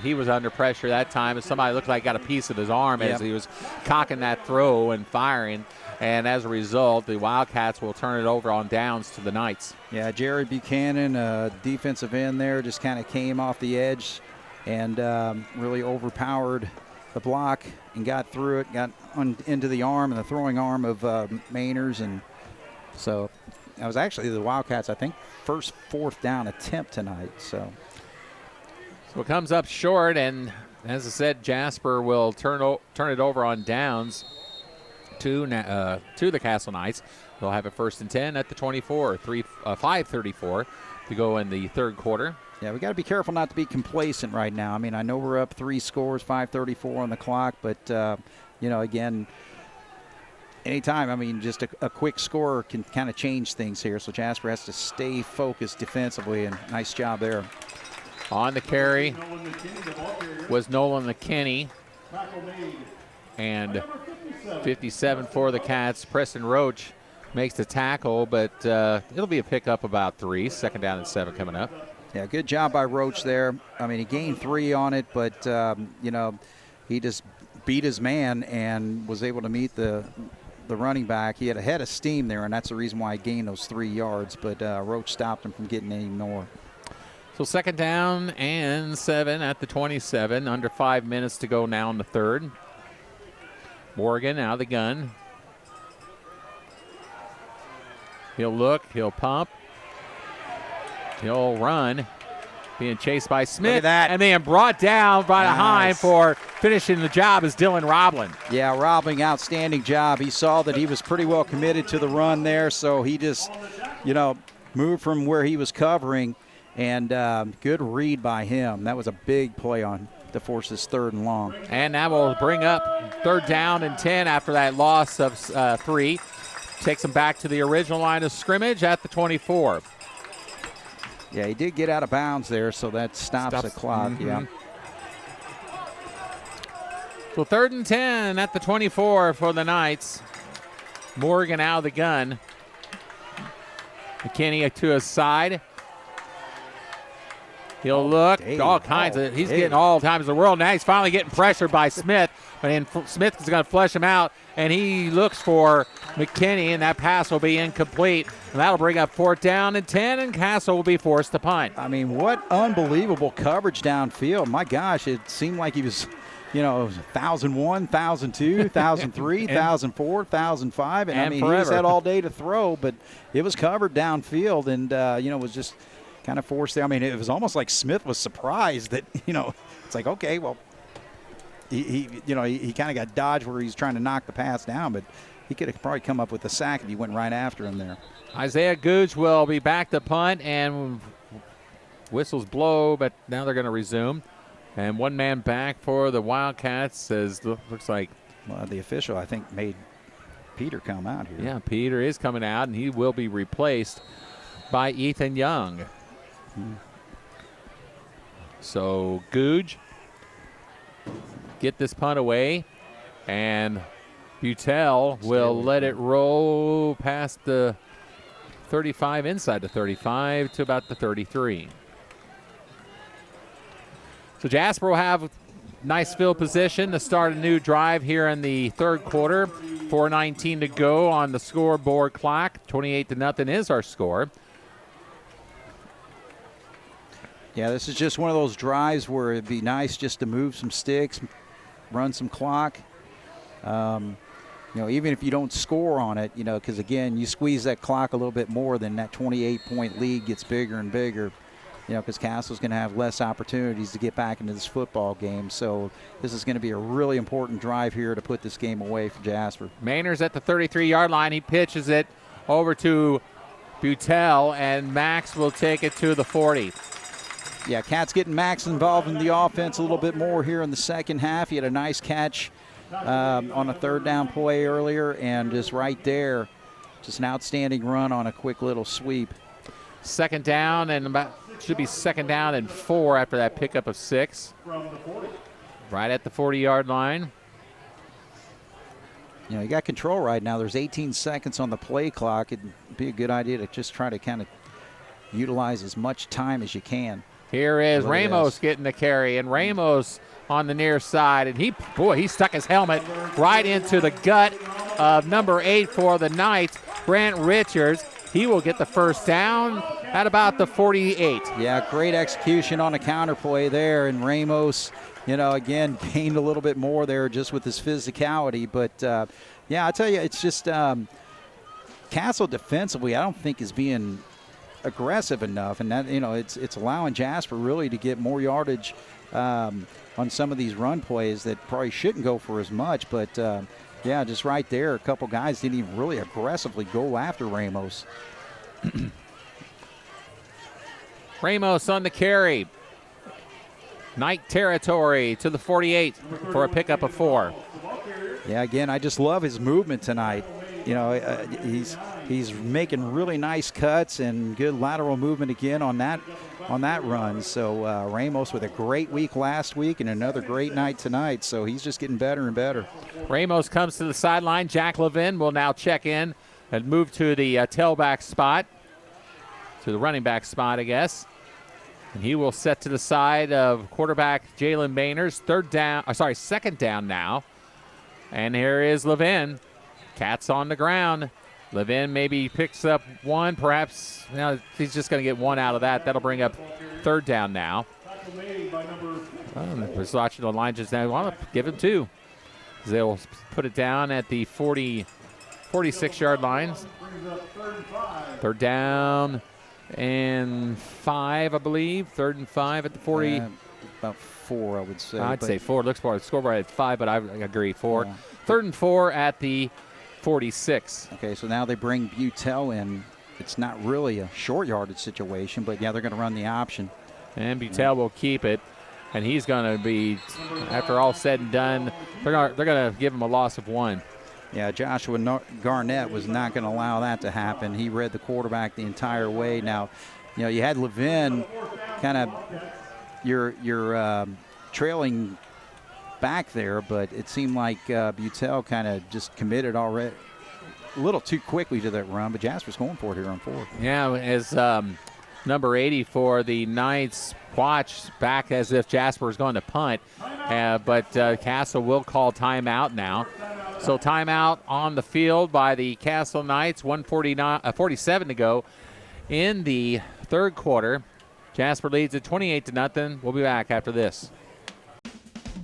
he was under pressure that time, and somebody looked like got a piece of his arm as he was cocking that throw and firing, and as a result, the Wildcats will turn it over on downs to the Knights. Yeah, Jerry Buchanan, defensive end there, just kind of came off the edge and really overpowered the block and got through it, got into the arm and the throwing arm of Mainers, and so that was actually the Wildcats, I think, first 4th down attempt tonight. So it comes up short, and as I said, Jasper will turn it over on downs to the Castle Knights. They'll have a 1st and 10 at the 24, 5:34 to go in the 3rd quarter. Yeah, we got to be careful not to be complacent right now. I mean, I know we're up 3 scores, 5:34 on the clock, but again, anytime, I mean, just a quick score can kind of change things here. So Jasper has to stay focused defensively, and nice job there. On the carry was Nolan McKinney. And 57 for the Cats. Preston Roach makes the tackle, but it'll be a pickup about 3. Second down and 7 coming up. Yeah, good job by Roach there. I mean, he gained 3 on it, but, he just beat his man and was able to meet the running back. He had a head of steam there, and that's the reason why he gained those 3 yards, but Roach stopped him from getting any more. So second down and 7 at the 27. Under 5 minutes to go now in the third. Morgan out of the gun. He'll look, he'll pump, he'll run. Being chased by Smith. Look at that. And then brought down by the Heim for finishing the job is Dylan Roblin. Yeah, Roblin, outstanding job. He saw that he was pretty well committed to the run there, so he just, moved from where he was covering, and good read by him. That was a big play on to force this 3rd and long. And that will bring up 3rd down and 10 after that loss of 3. Takes them back to the original line of scrimmage at the 24. Yeah, he did get out of bounds there, so that stops the clock. Yeah. So 3rd and 10 at the 24 for the Knights. Morgan out of the gun. McKinney to his side. He'll look, all kinds of, he's getting all times in the world. Now he's finally getting pressured by Smith, and Smith is going to flush him out, and he looks for McKinney, and that pass will be incomplete. And that'll bring up 4th down and 10, and Castle will be forced to punt. I mean, what unbelievable coverage downfield. My gosh, it seemed like he was, 1,001, 1,002, 1,003, 1,004, 1,005. And I mean, forever. He's had all day to throw, but it was covered downfield, and, was just kind of forced there. I mean, it was almost like Smith was surprised that, it's like, okay, well, he kind of got dodged where he's trying to knock the pass down, but he could have probably come up with a sack if he went right after him there. Isaiah Gooch will be back to punt, and whistles blow, but now they're going to resume. And 1 man back for the Wildcats as looks like. Well, the official, I think, made Peter come out here. Yeah, Peter is coming out, and he will be replaced by Ethan Young. So Googe get this punt away, and Butel will let it roll past the 35, inside the 35 to about the 33. So Jasper will have nice field position to start a new drive here in the 3rd quarter. 4:19 to go on the scoreboard clock. 28-0 is our score. Yeah, this is just one of those drives where it'd be nice just to move some sticks, run some clock. Even if you don't score on it, because, again, you squeeze that clock a little bit more, then that 28-point lead gets bigger and bigger, because Castle's going to have less opportunities to get back into this football game. So this is going to be a really important drive here to put this game away for Jasper. Mainer's at the 33-yard line. He pitches it over to Butel, and Max will take it to the 40. Yeah, Cats getting Max involved in the offense a little bit more here in the second half. He had a nice catch on a 3rd down play earlier, and just right there, just an outstanding run on a quick little sweep. 2nd down, and should be 2nd down and 4 after that pickup of 6. Right at the 40-yard line. You got control right now. There's 18 seconds on the play clock. It'd be a good idea to just try to kind of utilize as much time as you can. Here is Ramos getting the carry, and Ramos on the near side, and he stuck his helmet right into the gut of number 8 for the Knights, Grant Richards. He will get the 1st down at about the 48. Yeah, great execution on a counter play there, and Ramos, again, gained a little bit more there just with his physicality. But, I tell you, it's just Castle defensively, I don't think is being aggressive enough, and that it's allowing Jasper really to get more yardage on some of these run plays that probably shouldn't go for as much. But just right there, a couple guys didn't even really aggressively go after Ramos. Ramos on the carry. Knight territory to the 48 for a pickup of 4. Yeah, again, I just love his movement tonight. You know, he's making really nice cuts and good lateral movement again on that run. So Ramos with a great week last week and another great night tonight. So he's just getting better and better. Ramos comes to the sideline. Jack Levin will now check in and move to the tailback spot, to the running back spot, I guess. And he will set to the side of quarterback Jalen Mayners. Second down now. And here is Levin. Cats on the ground. Levin maybe picks up one. Perhaps he's just going to get one out of that. That'll bring up third down now. Was watching the line just now. Well, give him two. They'll put it down at the 46-yard line. Third down and 5, I believe. 3rd and 5 at the 40. About 4, I would say. I'd say 4. Looks for the scoreboard at 5, but I agree, 4. Yeah. 3rd and 4 at the 46. Okay, so now they bring Butel in. It's not really a short yardage situation, but yeah, they're going to run the option. And Butel will keep it, and he's going to be, after all said and done, they're going to give him a loss of 1. Yeah, Joshua Garnett was not going to allow that to happen. He read the quarterback the entire way. Now, you know, you had Levin kind of you're trailing back there, but it seemed like Butel kind of just committed already a little too quickly to that run, but Jasper's going for it here on 4. Yeah, as number 80 for the Knights watch back as if Jasper is going to punt, but Castle will call timeout now. So timeout on the field by the Castle Knights, 1:47 to go in the third quarter. Jasper leads at 28-0. We'll be back after this.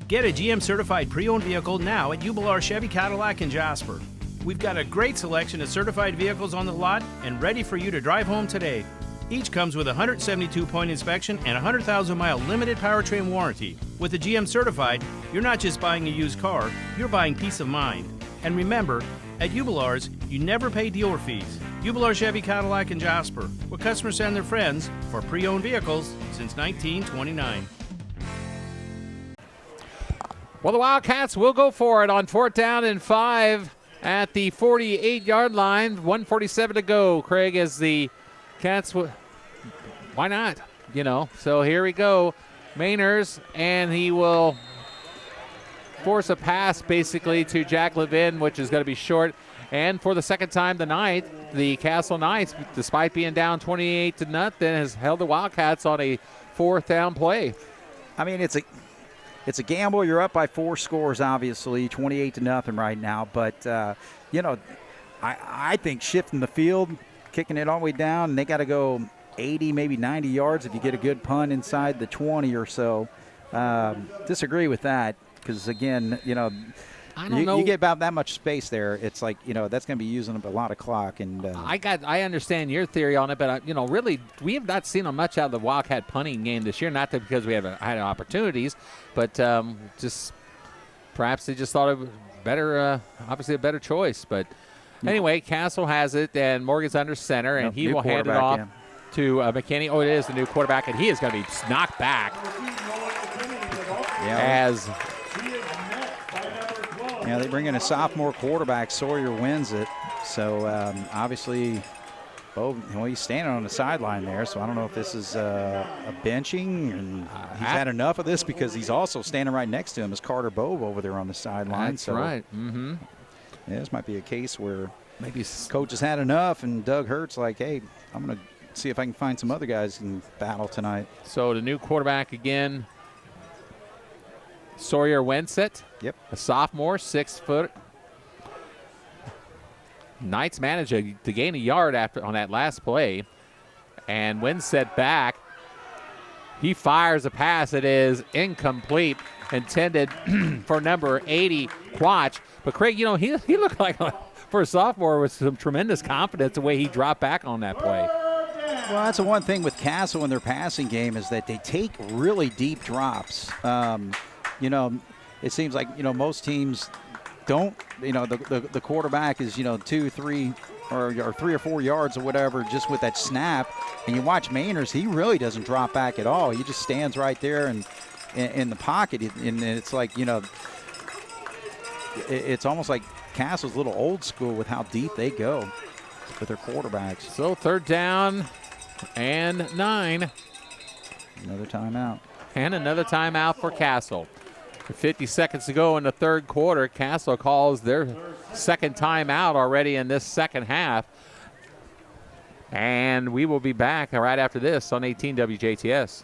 Get a GM certified pre-owned vehicle now at Jubilar Chevy Cadillac in Jasper. We've got a great selection of certified vehicles on the lot and ready for you to drive home today. Each comes with a 172-point inspection and a 100,000-mile limited powertrain warranty. With a GM certified, you're not just buying a used car, you're buying peace of mind. And remember, at Jubilar's, you never pay dealer fees. Jubilar Chevy Cadillac in Jasper, where customers send their friends for pre-owned vehicles since 1929. Well, the Wildcats will go for it on 4th down and 5 at the 48-yard line. 1:47 to go. Craig, as the Cats, why not? You know, so here we go. Mayners, and he will force a pass basically to Jack Levin, which is going to be short. And for the second time tonight, the Castle Knights, despite being down 28-0, has held the Wildcats on a 4th down play. I mean, it's a gamble. You're up by 4 scores, obviously, 28-0 right now. But, you know, I think shifting the field, kicking it all the way down, and they got to go 80, maybe 90 yards if you get a good punt inside the 20 or so. Disagree with that because, again, you know, you get about that much space there. It's like, you know, that's going to be using up a lot of clock. And I understand your theory on it, but, you know, really we have not seen much out of the Wildcat punting game this year, not that because we haven't had opportunities, but just perhaps they just thought it was better, obviously a better choice. But anyway, Castle has it, and Morgan's under center, and he will hand it off to McKinney. Oh, it is the new quarterback, and he is going to be knocked back as – yeah, they bring in a sophomore quarterback. Sawyer wins it. So, obviously, he's standing on the sideline there, so I don't know if this is a benching. And he's had enough of this because he's also standing right next to him is Carter Bove over there on the sideline. That's right. Mm-hmm. Yeah, this might be a case where maybe coach has had enough, and Doug Hurt's like, hey, I'm going to see if I can find some other guys in battle tonight. So the new quarterback again, Sawyer Winsett. Yep. A sophomore, 6 foot. Knights managed to gain a yard on that last play. And Winsett back. He fires a pass. It is incomplete, intended for number 80, Quach. But Craig, you know, he looked like, for a sophomore, with some tremendous confidence the way he dropped back on that play. Well, that's the one thing with Castle in their passing game is that they take really deep drops. You know, it seems like, you know, most teams don't, you know, the quarterback is, you know, 2, 3 or 3 or 4 yards or whatever just with that snap. And you watch Mayners, he really doesn't drop back at all. He just stands right there and in the pocket. And it's like, you know, it's almost like Castle's a little old school with how deep they go with their quarterbacks. So 3rd down and 9. Another timeout. And another timeout for Castle. 50 seconds to go in the 3rd quarter. Castle calls their 2nd timeout already in this 2nd half. And we will be back right after this on 18 WJTS.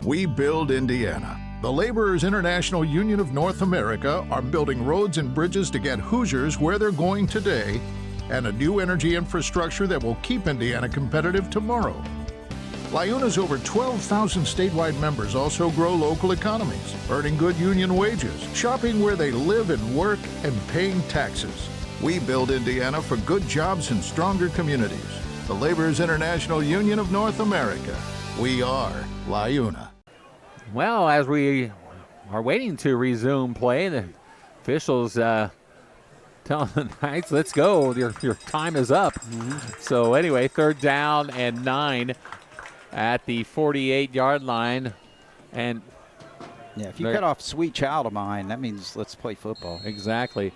We build Indiana. The Laborers International Union of North America are building roads and bridges to get Hoosiers where they're going today and a new energy infrastructure that will keep Indiana competitive tomorrow. LIUNA's over 12,000 statewide members also grow local economies, earning good union wages, shopping where they live and work, and paying taxes. We build Indiana for good jobs and stronger communities. The Laborers International Union of North America. We are LIUNA. Well, as we are waiting to resume play, the officials telling the Knights, let's go. Your time is up. So anyway, 3rd down and 9 at the 48-yard line. And yeah, if you cut off Sweet Child of Mine, that means let's play football. Exactly.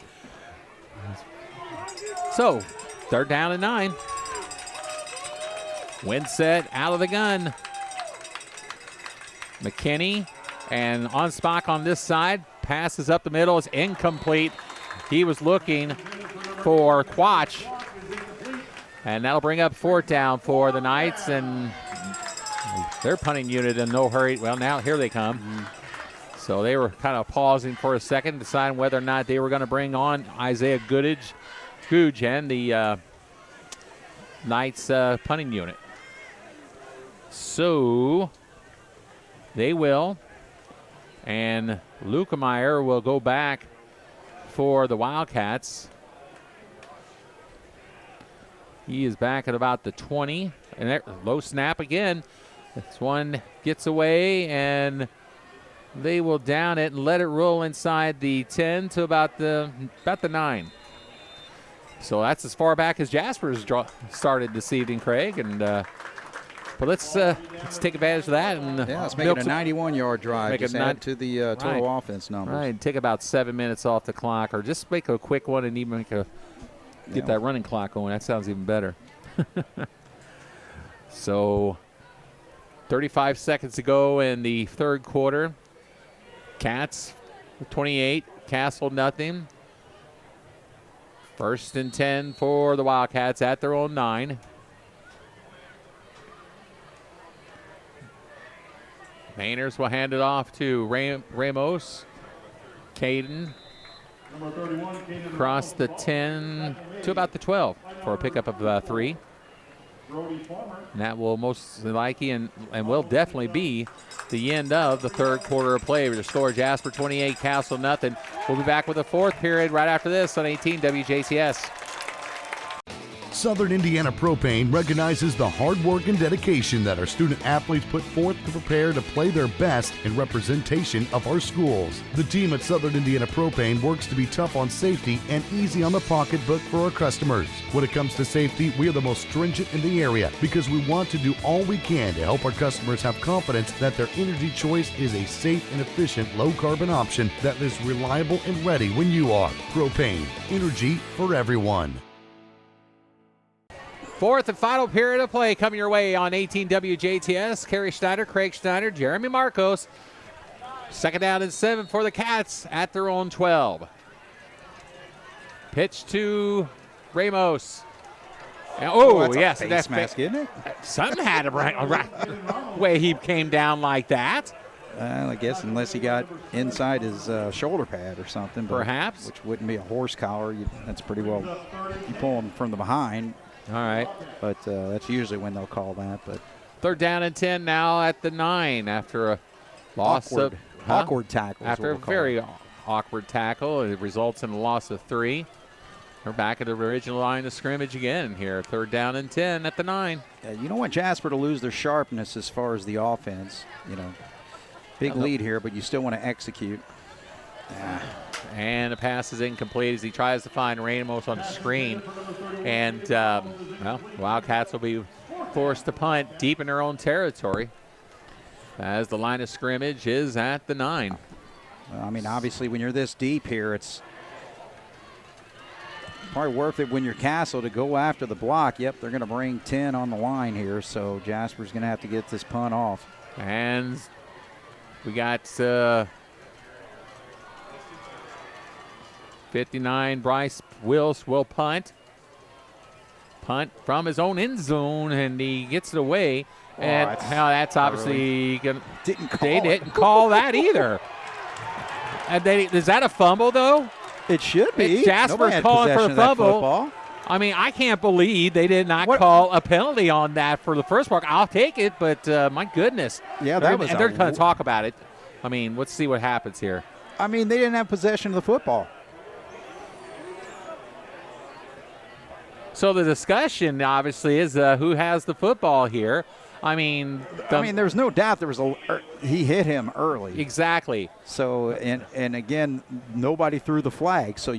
So 3rd down and 9. Windset out of the gun. McKinney and on Spock on this side. Passes up the middle. It's incomplete. He was looking for Quach. And that'll bring up 4th down for the Knights. And their punting unit in no hurry. Well, now here they come. So they were kind of pausing for a second, deciding whether or not they were going to bring on Isaiah Googe and the Knights punting unit. So they will. And Lukemeyer will go back for the Wildcats. He is back at about the 20. And there, low snap again. This one gets away, and they will down it and let it roll inside the 10 to about the 9. So that's as far back as Jasper's started this evening, Craig. And but let's take advantage of that. And let's make it a 91-yard drive. Just add to the total offense numbers. Right, take about 7 minutes off the clock, or just make a quick one and even get that running clock going. That sounds even better. So 35 seconds to go in the 3rd quarter. Cats 28, Castle nothing. 1st and 10 for the Wildcats at their own 9. Mainers will hand it off to Ramos. Caden across the 10 to about the 12 for a pickup of 3. And that will most likely and will definitely be the end of the 3rd quarter of play. The score, Jasper 28, Castle nothing. We'll be back with the 4th period right after this on 18 WJTS. Southern Indiana Propane recognizes the hard work and dedication that our student athletes put forth to prepare to play their best in representation of our schools. The team at Southern Indiana Propane works to be tough on safety and easy on the pocketbook for our customers. When it comes to safety, we are the most stringent in the area because we want to do all we can to help our customers have confidence that their energy choice is a safe and efficient low-carbon option that is reliable and ready when you are. Propane, energy for everyone. 4th and final period of play coming your way on 18 WJTS. Carey Schneider, Craig Schneider, Jeremy Marcos. 2nd down and 7 for the Cats at their own 12. Pitch to Ramos. And, that's yes, a face that's mask, isn't it? Something had to right way he came down like that. I guess unless he got inside his shoulder pad or something. Perhaps. Which wouldn't be a horse collar. That's pretty well. You pull him from the behind. All right. But that's usually when they'll call that. But 3rd down and 10 now at the 9 after a loss of awkward tackle. After a very awkward tackle, it results in a loss of 3. We're back at the original line of scrimmage again here. 3rd down and 10 at the 9. You don't want Jasper to lose their sharpness as far as the offense. Big lead here, but you still want to execute. And the pass is incomplete as he tries to find Ramos on the screen. And, Wildcats will be forced to punt deep in their own territory as the line of scrimmage is at the 9. Well, obviously, when you're this deep here, it's probably worth it when you're Castle to go after the block. Yep, they're going to bring 10 on the line here, so Jasper's going to have to get this punt off. And we got 59, Bryce Wills will punt. Punt from his own end zone, and he gets it away. And that's obviously going to – they didn't call that either. And is that a fumble, though? It should be. Jasper's calling for the fumble. I mean, I can't believe they did not call a penalty on that for the first part. I'll take it, but my goodness. Yeah, they're going to talk about it. I mean, let's see what happens here. I mean, they didn't have possession of the football. So the discussion, obviously, is who has the football here. I mean, there's no doubt he hit him early. Exactly. So, and again, nobody threw the flag. So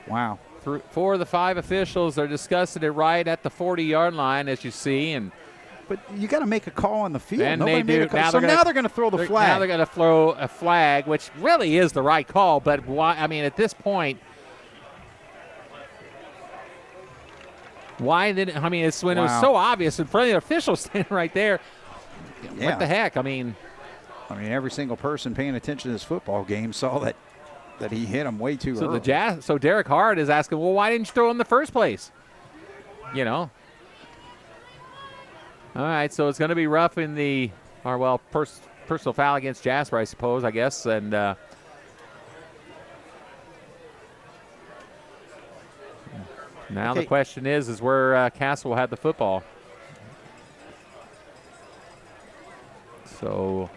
wow. 4 of the 5 officials are discussing it right at the 40-yard line, as you see, But you got to make a call on the field. And Nobody they do. Made a call. Now they're going to throw the flag. Now they're going to throw a flag, which really is the right call. But why? I mean, at this point. Why didn't I mean? It's when it was so obvious in front of the officials standing right there. Yeah. What the heck? I mean, every single person paying attention to this football game saw that he hit him way too early. So Derek Hart is asking, well, why didn't you throw in the first place? You know. All right, so it's going to be rough in the, personal foul against Jasper, I suppose, I guess, and. Now the question is where Castle had the football. So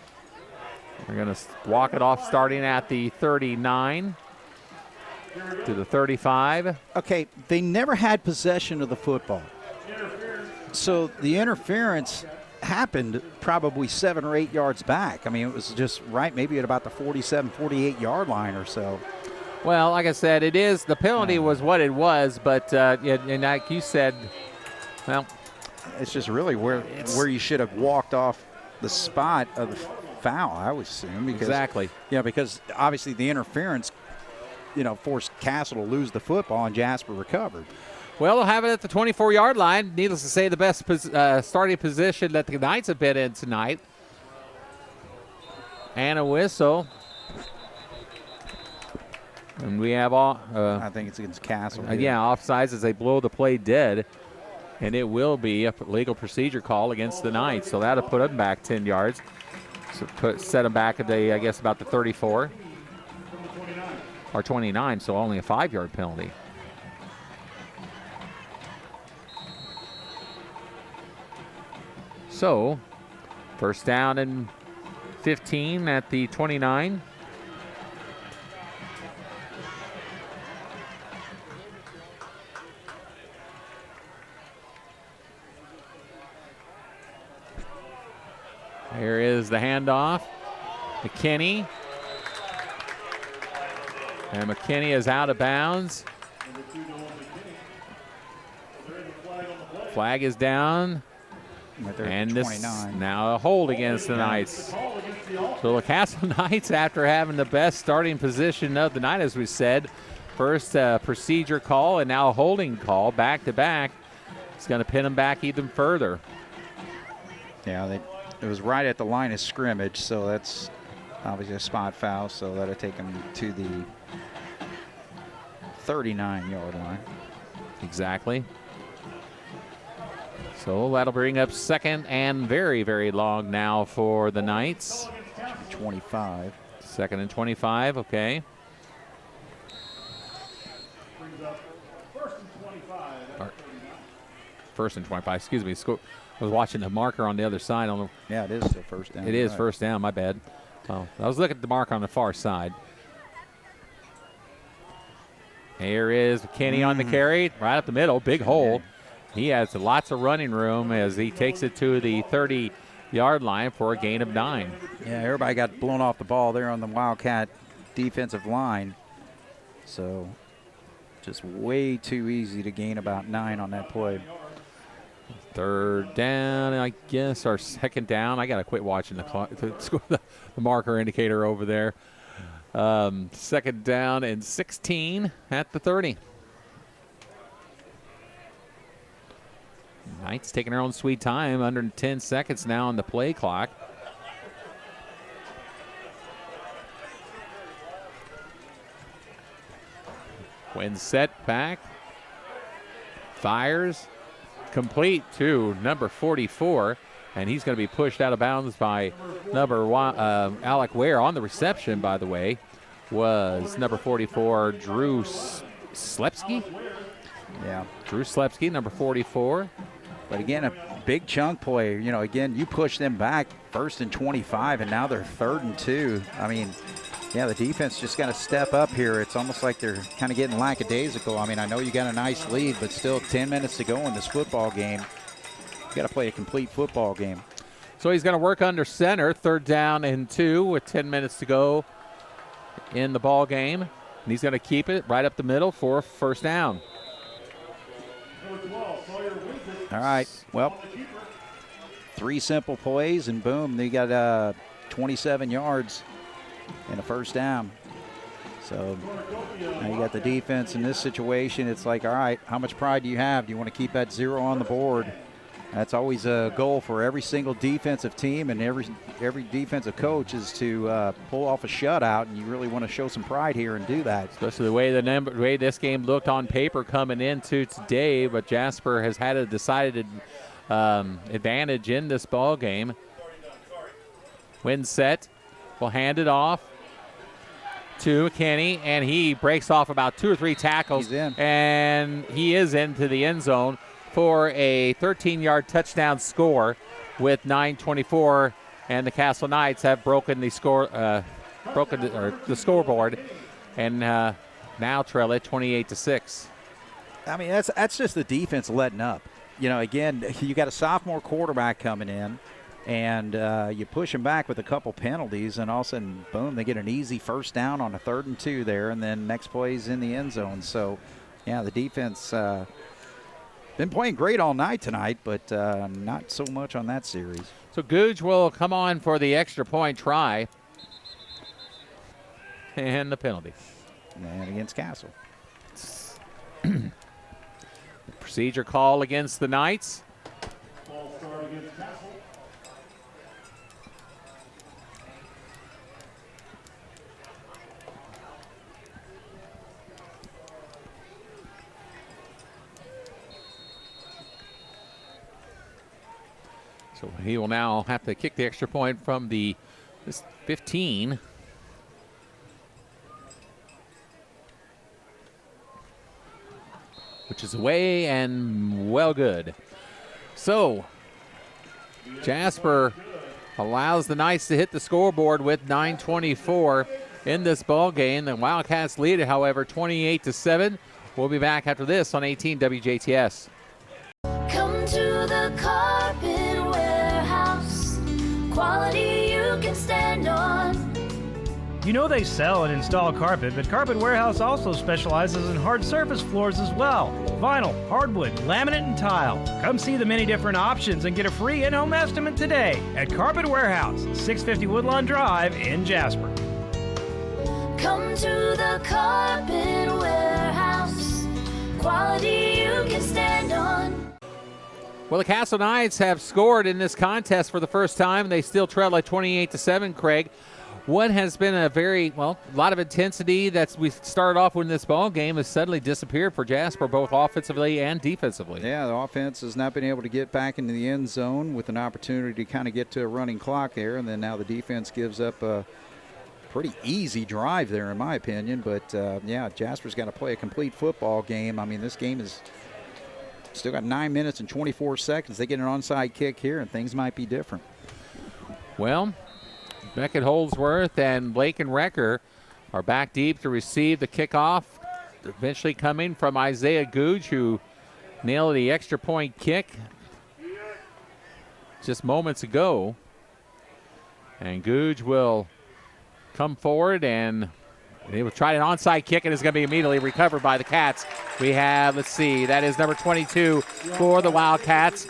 we're going to walk it off starting at the 39 to the 35. Okay, they never had possession of the football. So the interference happened probably 7 or 8 yards back. I mean, it was just right maybe at about the 47, 48-yard line or so. Well, like I said, the penalty was what it was, but and like you said, well, it's just really where you should have walked off the spot of the foul, I would assume. Exactly. Yeah, because obviously the interference, forced Castle to lose the football, and Jasper recovered. Well, they'll have it at the 24-yard line. Needless to say, the best starting position that the Knights have been in tonight. And a whistle. And we have I think it's against Castle. Offsides as they blow the play dead. And it will be a legal procedure call against the Knights. So that'll put them back 10 yards. So set them back at about the 34. Or 29, so only a 5-yard penalty. So, first down and 15 at the 29. Here is the handoff. McKinney. And McKinney is out of bounds. Flag is down. And this now a hold against the Knights. So the Castle Knights, after having the best starting position of the night, as we said, first procedure call and now a holding call back to back. It's going to pin them back even further. Yeah, it was right at the line of scrimmage, so that's obviously a spot foul, so that'll take them to the 39-yard line. Exactly. So that'll bring up second and very, very long now for the Knights. 25. Second and 25, okay. First and 25, excuse me. I was watching the marker on the other side. Yeah, it is still first down. It is first down, my bad. Oh, I was looking at the marker on the far side. Here is McKinney on the carry, right up the middle, big hole. He has lots of running room as he takes it to the 30-yard line for a gain of 9. Yeah, everybody got blown off the ball there on the Wildcat defensive line. So just way too easy to gain about 9 on that play. Third down, I guess, or second down. I got to quit watching the clock, the marker indicator over there. Second down and 16 at the 30. Knights taking their own sweet time, under 10 seconds now on the play clock. When set back, fires, complete to number 44, and he's going to be pushed out of bounds by number one, Alec Ware. On the reception, by the way, was number 44, Drew Slepsky. Yeah. Drew Slepsky, number 44. But again, a big chunk play. You know, again, you push them back 1st and 25, and now they're 3rd and 2. I mean, yeah, the defense just got to step up here. It's almost like they're kind of getting lackadaisical. I mean, I know you got a nice lead, but still 10 minutes to go in this football game. You got to play a complete football game. So he's going to work under center, 3rd down and 2 with 10 minutes to go in the ball game. And he's going to keep it right up the middle for 1st down. All right, well, 3 simple plays, and boom, they got 27 yards and a 1st down. So now you got the defense in this situation. It's like, all right, how much pride do you have? Do you want to keep that 0 on the board? That's always a goal for every single defensive team and every defensive coach is to pull off a shutout, and you really want to show some pride here and do that. Especially the way this game looked on paper coming into today, but Jasper has had a decided advantage in this ball game. Win set, will hand it off to Kenny, and he breaks off about 2 or 3 tackles. He's in. And he is into the end zone for a 13-yard touchdown score with 9:24, and the Castle Knights have broken the scoreboard, and now trail it 28-6. I mean, that's just the defense letting up. You know, again, you got a sophomore quarterback coming in, and you push them back with a couple penalties, and all of a sudden, boom, they get an easy 1st down on a 3rd and 2 there, and then next play's in the end zone. So, yeah, the defense been playing great all night tonight, but not so much on that series. So Googe will come on for the extra point try. And the penalty. And against Castle. Procedure call against the Knights. False start against Castle. So he will now have to kick the extra point from this 15. Which is away and well good. So Jasper allows the Knights to hit the scoreboard with 9:24 in this ball game. The Wildcats lead it, however, 28-7. We'll be back after this on 18 WJTS. Come to the Carpet Warehouse. Quality you can stand on. You know they sell and install carpet, but Carpet Warehouse also specializes in hard surface floors as well. Vinyl, hardwood, laminate, and tile. Come see the many different options and get a free in-home estimate today at Carpet Warehouse, 650 Woodlawn Drive in Jasper. Come to the Carpet Warehouse. Quality you can stand on. Well, the Castle Knights have scored in this contest for the first time. They still trail like 28-7, Craig. What has been a lot of intensity that we started off with in this ball game has suddenly disappeared for Jasper, both offensively and defensively. Yeah, the offense has not been able to get back into the end zone with an opportunity to kind of get to a running clock there, and then now the defense gives up a pretty easy drive there, in my opinion. But, yeah, Jasper's got to play a complete football game. I mean, this game is still got 9 minutes and 24 seconds. They get an onside kick here, and things might be different. Well, Beckett Holdsworth and Blake and Recker are back deep to receive the kickoff. Eventually coming from Isaiah Googe, who nailed the extra point kick just moments ago. And Googe will come forward and they will try an onside kick, and it's going to be immediately recovered by the Cats. We have, that is number 22 for the Wildcats.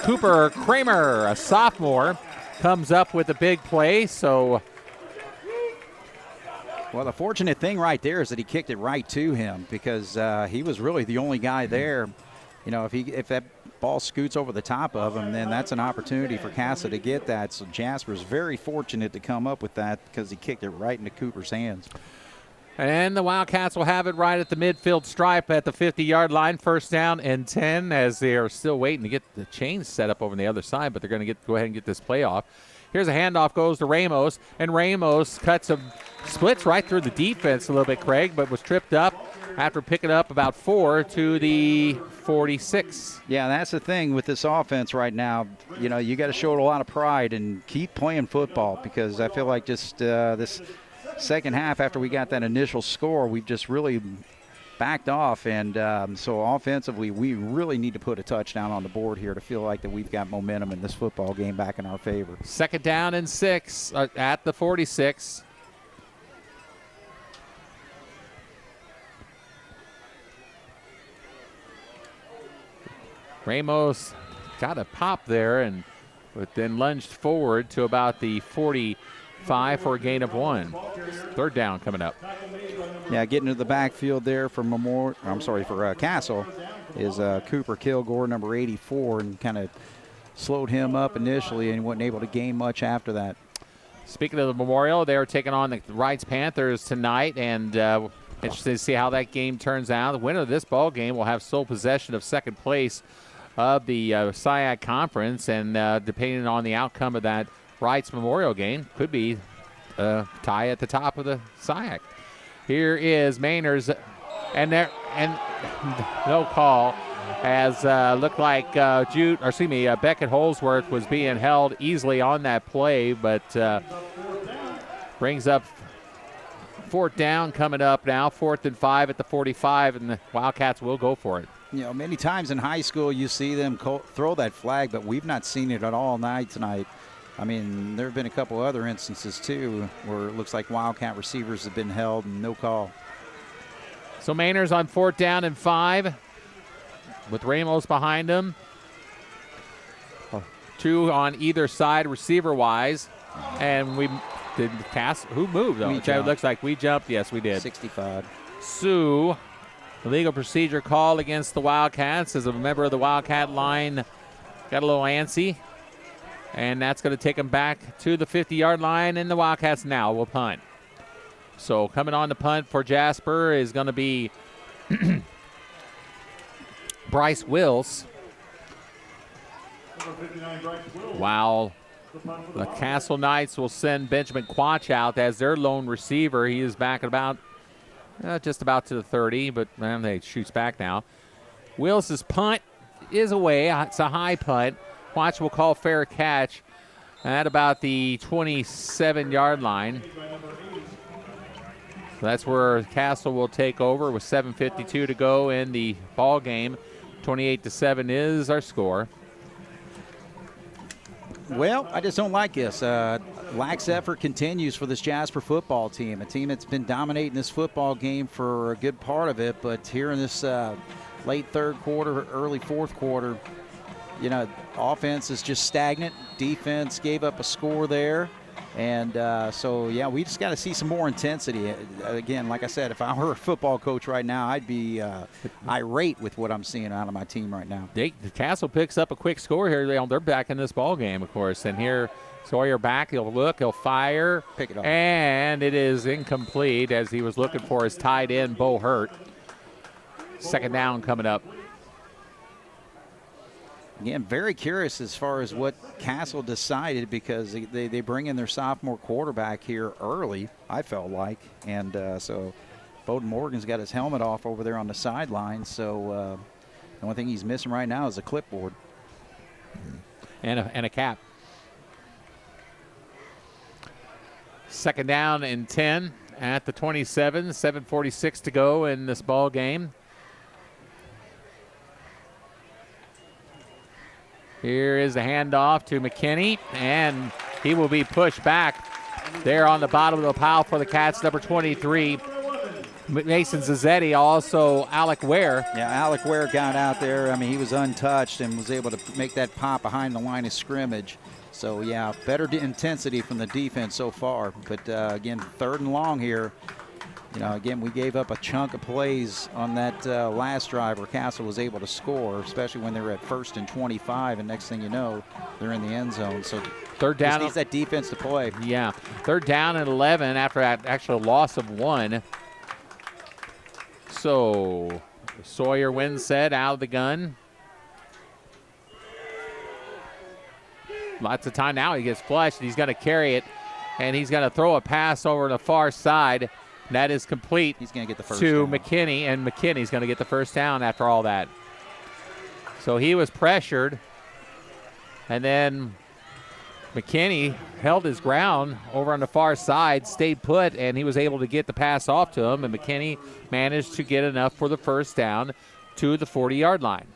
Cooper Kramer, a sophomore, comes up with a big play. So Well, the fortunate thing right there is that he kicked it right to him because he was really the only guy there. You know, if that ball scoots over the top of him, then that's an opportunity for Castle to get that. So Jasper's very fortunate to come up with that because he kicked it right into Cooper's hands. And the Wildcats will have it right at the midfield stripe at the 50-yard line. First down and 10 as they are still waiting to get the chains set up over on the other side, but they're going to go ahead and get this play off. Here's a handoff, goes to Ramos, and Ramos splits right through the defense a little bit, Craig, but was tripped up after picking up about 4 to the 46. Yeah, that's the thing with this offense right now. You know, you got to show a lot of pride and keep playing football because I feel like just this second half after we got that initial score, we've just really backed off. And so offensively, we really need to put a touchdown on the board here to feel like that we've got momentum in this football game back in our favor. Second down and 6 at the 46. Ramos got a pop there, but then lunged forward to about the 45 for a gain of 1. Third down coming up. Yeah, getting to the backfield there for Castle is Cooper Kilgore, number 84, and kind of slowed him up initially and wasn't able to gain much after that. Speaking of the Memorial, they are taking on the Wrights Panthers tonight, and interested to see how that game turns out. The winner of this ball game will have sole possession of second place of the SIAC Conference, and depending on the outcome of that Wrights Memorial game, could be tie at the top of the SIAC. Here is Mainers, and no call, as looked like Beckett Holsworth was being held easily on that play, but brings up fourth down coming up now, 4th and 5 at the 45, and the Wildcats will go for it. You know, many times in high school you see them throw that flag, but we've not seen it at all tonight. I mean, there have been a couple other instances, too, where it looks like Wildcat receivers have been held and no call. So Mainers on 4th down and 5 with Ramos behind him. 2 on either side receiver-wise. And we did who moved, though? It looks like we jumped. Yes, we did. 65. Sue, the legal procedure call against the Wildcats as a member of the Wildcat line got a little antsy. And that's going to take him back to the 50-yard line, and the Wildcats now will punt. So coming on the punt for Jasper is going to be Bryce Wills. While the Castle Knights will send Benjamin Quach out as their lone receiver. He is back at about just about to the 30, but they shoots back now. Wills' punt is away. It's a high punt. Quach will call fair catch at about the 27-yard line. So that's where Castle will take over with 7:52 to go in the ball game. 28-7 is our score. Well, I just don't like this. Lax effort continues for this Jasper football team, a team that's been dominating this football game for a good part of it, but here in this late third quarter, early fourth quarter, you know, offense is just stagnant. Defense gave up a score there. And so, yeah, we just got to see some more intensity. Again, like I said, if I were a football coach right now, I'd be irate with what I'm seeing out of my team right now. The Castle picks up a quick score here. They're back in this ball game, of course. And here, Sawyer back. He'll look. He'll fire. Pick it up. And it is incomplete as he was looking for his tight end, Bo Hurt. Second down coming up. Again, very curious as far as what Castle decided because they bring in their sophomore quarterback here early, I felt like. And so Bowden Morgan's got his helmet off over there on the sideline. So the only thing he's missing right now is a clipboard. And a cap. Second down and 10 at the 27, 7:46 to go in this ball game. Here is the handoff to McKinney, and he will be pushed back there on the bottom of the pile for the Cats, number 23. Mason Zazzetti, also Alec Ware. Yeah, Alec Ware got out there. I mean, he was untouched and was able to make that pop behind the line of scrimmage. So, yeah, better intensity from the defense so far. But, again, third and long here. You know, again, we gave up a chunk of plays on that last drive where Castle was able to score, especially when they were at 1st and 25, and next thing you know, they're in the end zone. So third down. Just needs that defense to play. Yeah, 3rd down and 11 after that actual loss of 1. So Sawyer Winsett out of the gun. Lots of time now. He gets flushed. He's going to carry it, and he's going to throw a pass over the far side. That is complete. He's going to get the first to down. McKinney, and McKinney's going to get the first down after all that. So he was pressured, and then McKinney held his ground over on the far side, stayed put, and he was able to get the pass off to him, and McKinney managed to get enough for the first down to the 40-yard line.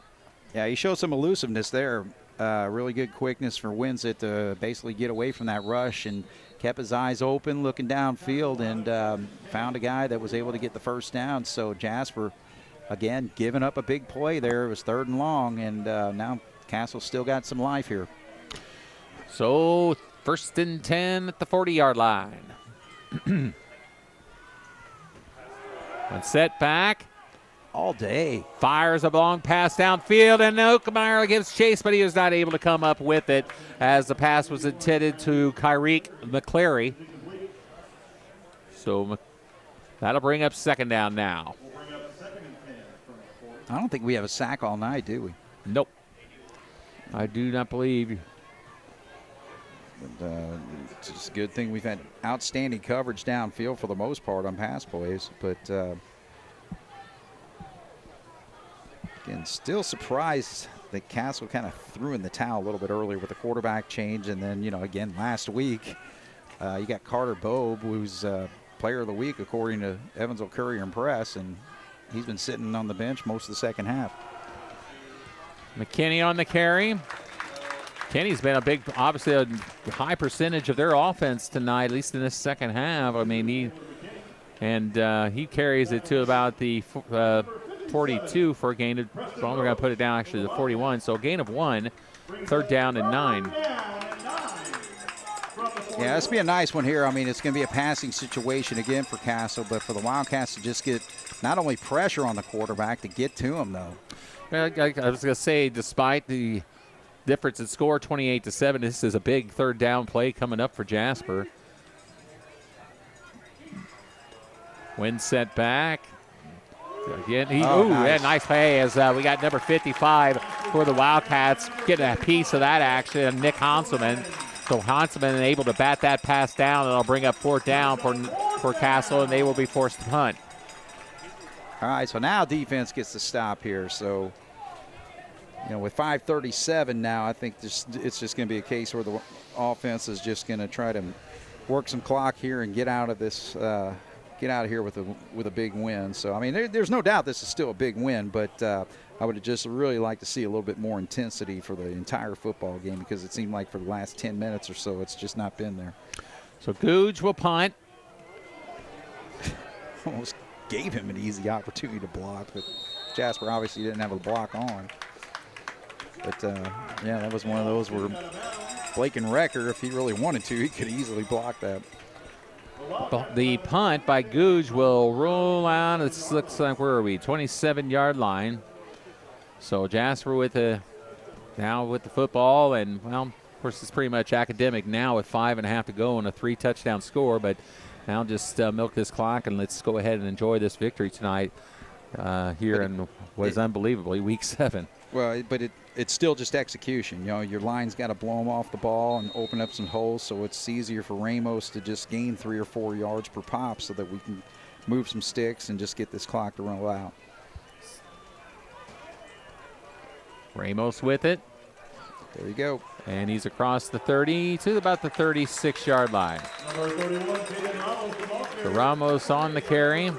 Yeah, he showed some elusiveness there. Really good quickness for Winsett to basically get away from that rush and kept his eyes open, looking downfield, and found a guy that was able to get the first down. So Jasper, again, giving up a big play there. It was 3rd and long, and now Castle still got some life here. So 1st and 10 at the 40-yard line. One set back. All day. Fires a long pass downfield, and Oakmeyer gives chase, but he was not able to come up with it as the pass was intended to Kyrie McClary. So that'll bring up 2nd down now. I don't think we have a sack all night, do we? Nope. I do not believe. But, it's just a good thing we've had outstanding coverage downfield for the most part on pass plays, but again, still surprised that Castle kind of threw in the towel a little bit earlier with the quarterback change. And then, you know, again, last week, you got Carter Bobe, who's player of the week according to Evansville Courier and Press, and he's been sitting on the bench most of the second half. McKinney on the carry. Kenny's been obviously a high percentage of their offense tonight, at least in this second half. I mean, he carries it to about the 42 for a gain of, well, we're going to put it down actually to 41. So a gain of 1, 3rd down and 9. Yeah, this will be a nice one here. I mean, it's going to be a passing situation again for Castle, but for the Wildcats to just get not only pressure on the quarterback, to get to him, though. I was going to say, despite the difference in score, 28-7, this is a big 3rd down play coming up for Jasper. Winsett back. Again, nice. Nice play as we got number 55 for the Wildcats getting a piece of that action, and Nick Hanselman. So Hanselman able to bat that pass down, and it'll bring up 4th down for Castle, and they will be forced to punt. All right, so now defense gets to stop here. So, you know, with 5:37 now, I think it's just going to be a case where the offense is just going to try to work some clock here and get out of this. Get out of here with a big win. So, I mean, there's no doubt this is still a big win, but I would just really like to see a little bit more intensity for the entire football game, because it seemed like for the last 10 minutes or so, it's just not been there. So Googe will punt. Almost gave him an easy opportunity to block, but Jasper obviously didn't have a block on. But, yeah, that was one of those where Blake and Recker, if he really wanted to, he could easily block that. The punt by Googe will roll out. It looks like, where are we? 27-yard line. So Jasper now with the football, and, well, of course, it's pretty much academic now with 5.5 to go and a 3-touchdown score. But now just milk this clock and let's go ahead and enjoy this victory tonight here in what is unbelievably Week 7. Well, but it's still just execution. You know, your line's got to blow them off the ball and open up some holes, so it's easier for Ramos to just gain 3 or 4 yards per pop so that we can move some sticks and just get this clock to roll out. Ramos with it. There you go. And he's across the 30 to about the 36-yard line. So Ramos on the carry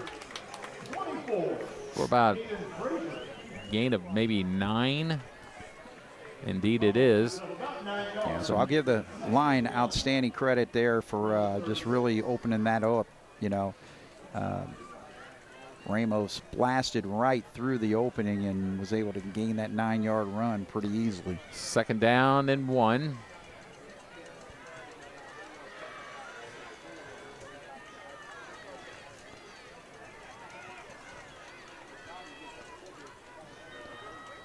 for about a gain of maybe 9. Indeed it is. Yeah, so I'll give the line outstanding credit there for just really opening that up, you know. Ramos blasted right through the opening and was able to gain that 9-yard run pretty easily. 2nd down and 1.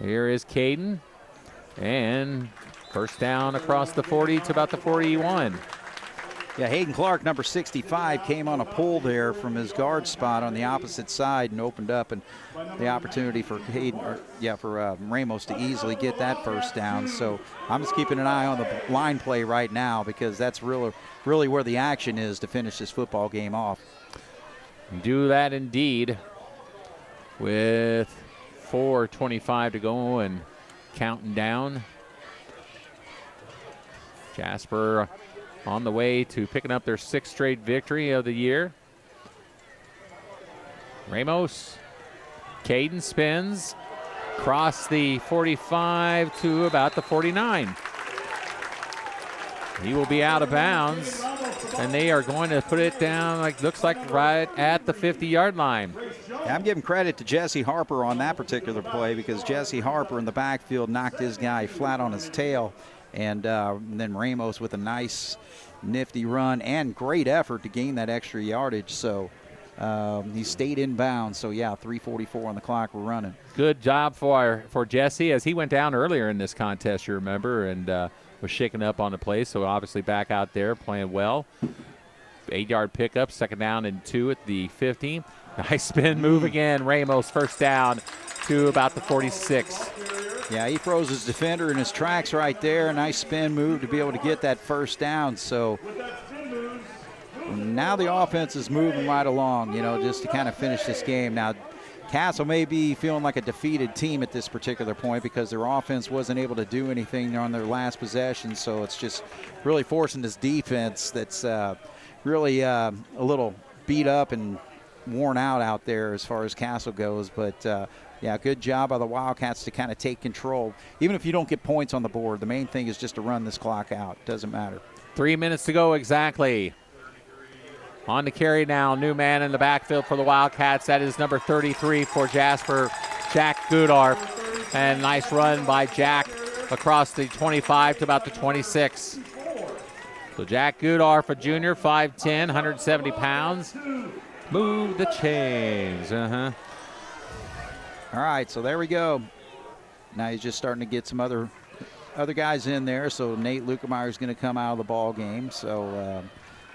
Here is Caden. And first down across the 40 to about the 41. Yeah, Hayden Clark, number 65, came on a pull there from his guard spot on the opposite side and opened up, and the opportunity for Ramos to easily get that first down. So I'm just keeping an eye on the line play right now, because that's really where the action is to finish this football game off. Do that indeed, with 4:25 to go and counting down. Jasper on the way to picking up their 6th straight victory of the year. Ramos, Caden spins, across the 45 to about the 49. He will be out of bounds, and they are going to put it down, looks like right at the 50-yard line. Yeah, I'm giving credit to Jesse Harper on that particular play, because Jesse Harper in the backfield knocked his guy flat on his tail, and then Ramos with a nice, nifty run and great effort to gain that extra yardage. So he stayed in bounds. So, yeah, 3:44 on the clock. We're running. Good job for Jesse, as he went down earlier in this contest, you remember, and was shaken up on the play. So obviously back out there playing well. 8-yard pickup, 2nd down and 2 at the 50. Nice spin move again. Ramos first down to about the 46. Yeah, he throws his defender in his tracks right there. Nice spin move to be able to get that first down. So now the offense is moving right along, just to kind of finish this game. Now, Castle may be feeling like a defeated team at this particular point, because their offense wasn't able to do anything on their last possession. So it's just really forcing this defense that's really a little beat up and worn out there as far as Castle goes. But yeah, good job by the Wildcats to kind of take control. Even if you don't get points on the board, the main thing is just to run this clock out. Doesn't matter. 3 minutes to go exactly. On to Carey now. New man in the backfield for the Wildcats. That is number 33 for Jasper, Jack Goodar. And nice run by Jack across the 25 to about the 26. So Jack Goodar, a junior, 5'10", 170 pounds. Move the chains. All right, so there we go. Now he's just starting to get some other guys in there. So Nate Lukemeyer is going to come out of the ball game. So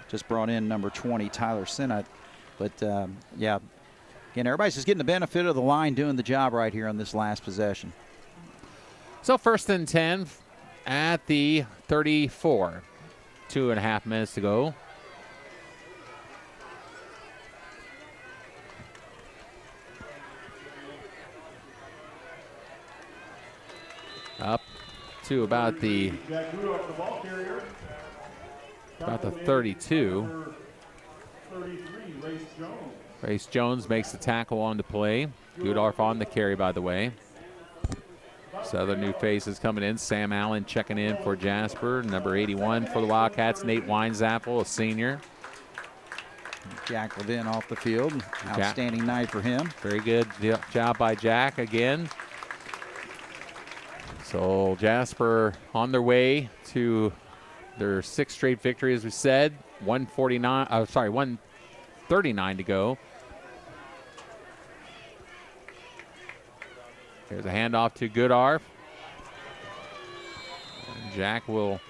just brought in number 20, Tyler Sinnott. But, yeah, again, everybody's just getting the benefit of the line doing the job right here on this last possession. So 1st and 10 at the 34. 2.5 minutes to go. Up to about the 32. Race Jones makes the tackle on the play. Goodorf on the carry, by the way. So other new faces coming in. Sam Allen checking in for Jasper. Number 81 for the Wildcats, Nate Weinzappel, a senior. Jack Levin off the field. Outstanding night for him. Very good job by Jack again. So Jasper on their way to their 6th straight victory, as we said. 139 to go. There's a handoff to Goodar. Jack will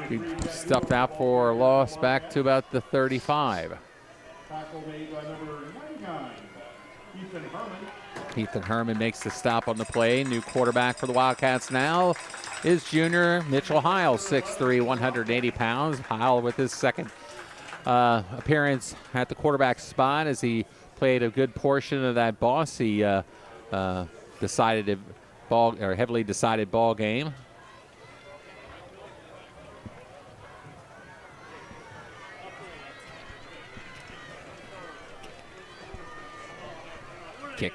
be stuffed out for a loss back to about the 35. Tackle made by number 99, Ethan Herman. Ethan Herman makes the stop on the play. New quarterback for the Wildcats now is junior Mitchell Heil, 6'3", 180 pounds. Heil with his 2nd appearance at the quarterback spot, as he played a good portion of that bossy heavily decided ball game. Kick.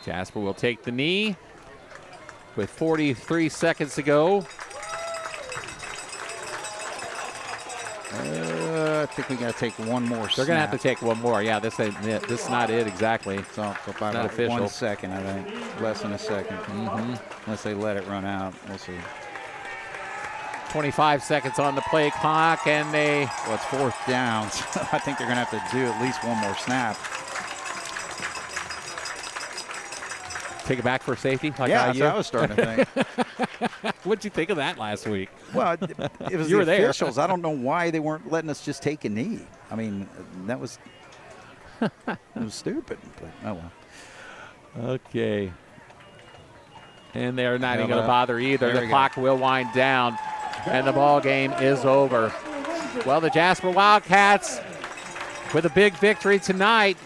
Jasper will take the knee with 43 seconds to go. I think we got to take one more snap. They're going to have to take one more. Yeah, this ain't it. This is not it exactly. So by not official. 1 second, I think. Less than a second. Unless they let it run out. We'll see. 25 seconds on the play clock, and well, it's 4th down. So I think they're going to have to do at least one more snap. Take it back for safety? Like yeah, that's what I was starting to think. What'd you think of that last week? Well, it was You were the there. officials. I don't know why they weren't letting us just take a knee. I mean, that was it was stupid. But oh well. Okay. And they're not even Yeah, going to bother either. there The we clock will wind down, and the ball game is over. Well, the Jasper Wildcats, with a big victory tonight,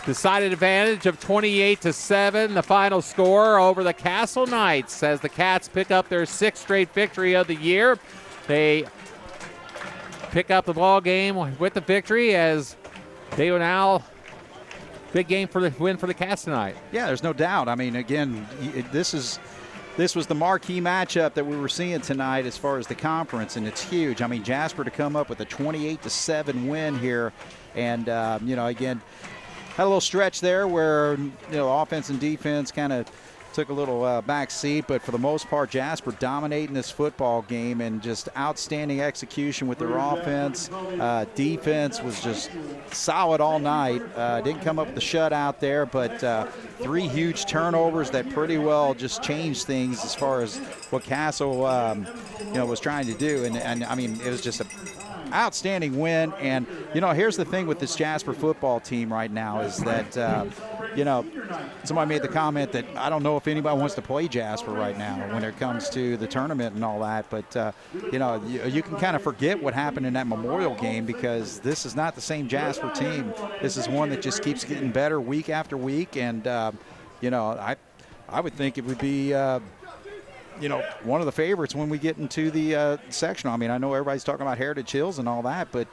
decided advantage of 28-7, the final score over the Castle Knights as the Cats pick up their 6th straight victory of the year. They pick up the ball game with the victory as they will now big game for the win for the Cats tonight. Yeah, there's no doubt. I mean, again, this was the marquee matchup that we were seeing tonight as far as the conference, and it's huge. I mean, Jasper to come up with a 28-7 win here, and again, had a little stretch there where offense and defense kind of took a little back seat, but for the most part, Jasper dominating this football game and just outstanding execution with their offense. Defense was just solid all night. Didn't come up with the shutout there, but 3 huge turnovers that pretty well just changed things as far as what Castle was trying to do. And I mean, it was just a outstanding win. And here's the thing with this Jasper football team right now is that somebody made the comment that I don't know if anybody wants to play Jasper right now when it comes to the tournament and all that, but you can kind of forget what happened in that Memorial game because this is not the same Jasper team. This is one that just keeps getting better week after week, and I would think it would be one of the favorites when we get into the sectional. I mean, I know everybody's talking about Heritage Hills and all that, but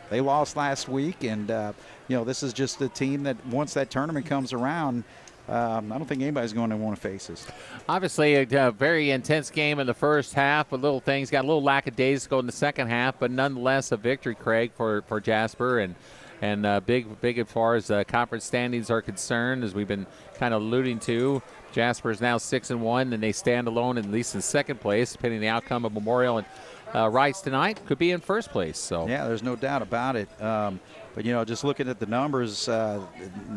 they lost last week, and this is just a team that once that tournament comes around, I don't think anybody's going to want to face us. Obviously, A very intense game in the first half, but little things got a little lackadaisical in the second half, but nonetheless a victory, Craig, for Jasper, and big as far as conference standings are concerned, as we've been kind of alluding to. Jasper is now 6-1, and they stand alone at least in second place, depending on the outcome of Memorial and Rice tonight. Could be in first place. So yeah, there's no doubt about it. But just looking at the numbers,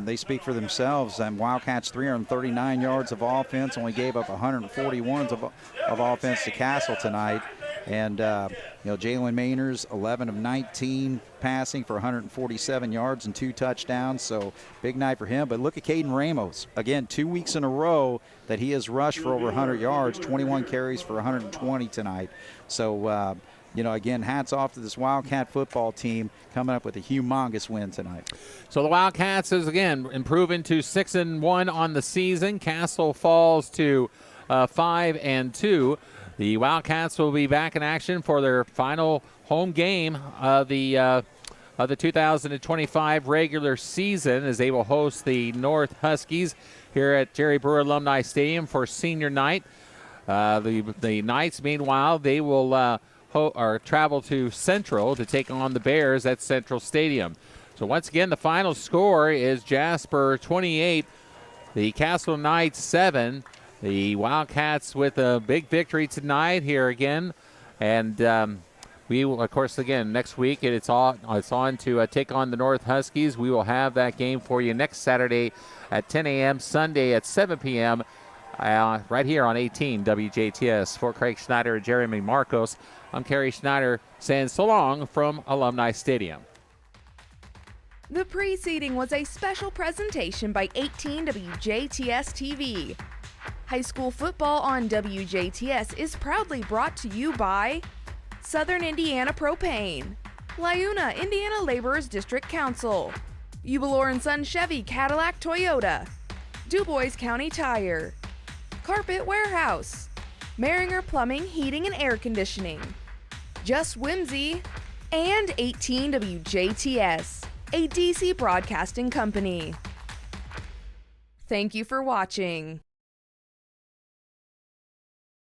they speak for themselves. And Wildcats 339 yards of offense, only gave up 141 of offense to Castle tonight. And Jalen Mainers 11 of 19 passing for 147 yards and 2 touchdowns. So big night for him. But look at Caden Ramos again, 2 weeks in a row that he has rushed for over 100 yards, 21 carries for 120 tonight. So again, hats off to this Wildcat football team coming up with a humongous win tonight. So the Wildcats is again improving to 6-1 on the season. Castle falls to 5-2. The Wildcats will be back in action for their final home game of the 2025 regular season as they will host the North Huskies here at Jerry Brewer Alumni Stadium for senior night. The Knights, meanwhile, they will travel to Central to take on the Bears at Central Stadium. So once again, the final score is Jasper 28, the Castle Knights 7. The Wildcats with a big victory tonight here again, and we will, of course, again next week it's on to take on the North Huskies. We will have that game for you next Saturday at 10 a.m., Sunday at 7 p.m. Right here on 18 WJTS. For Craig Schneider and Jeremy Marcos, I'm Carey Schneider saying so long from Alumni Stadium. The preceding was a special presentation by 18 WJTS TV. High school football on WJTS is proudly brought to you by Southern Indiana Propane, Liuna Indiana Laborers District Council, Ubelor & Son Chevy Cadillac Toyota, DuBois County Tire, Carpet Warehouse, Maringer Plumbing, Heating and Air Conditioning, Just Whimsy, and 18 WJTS, a DC broadcasting company. Thank you for watching.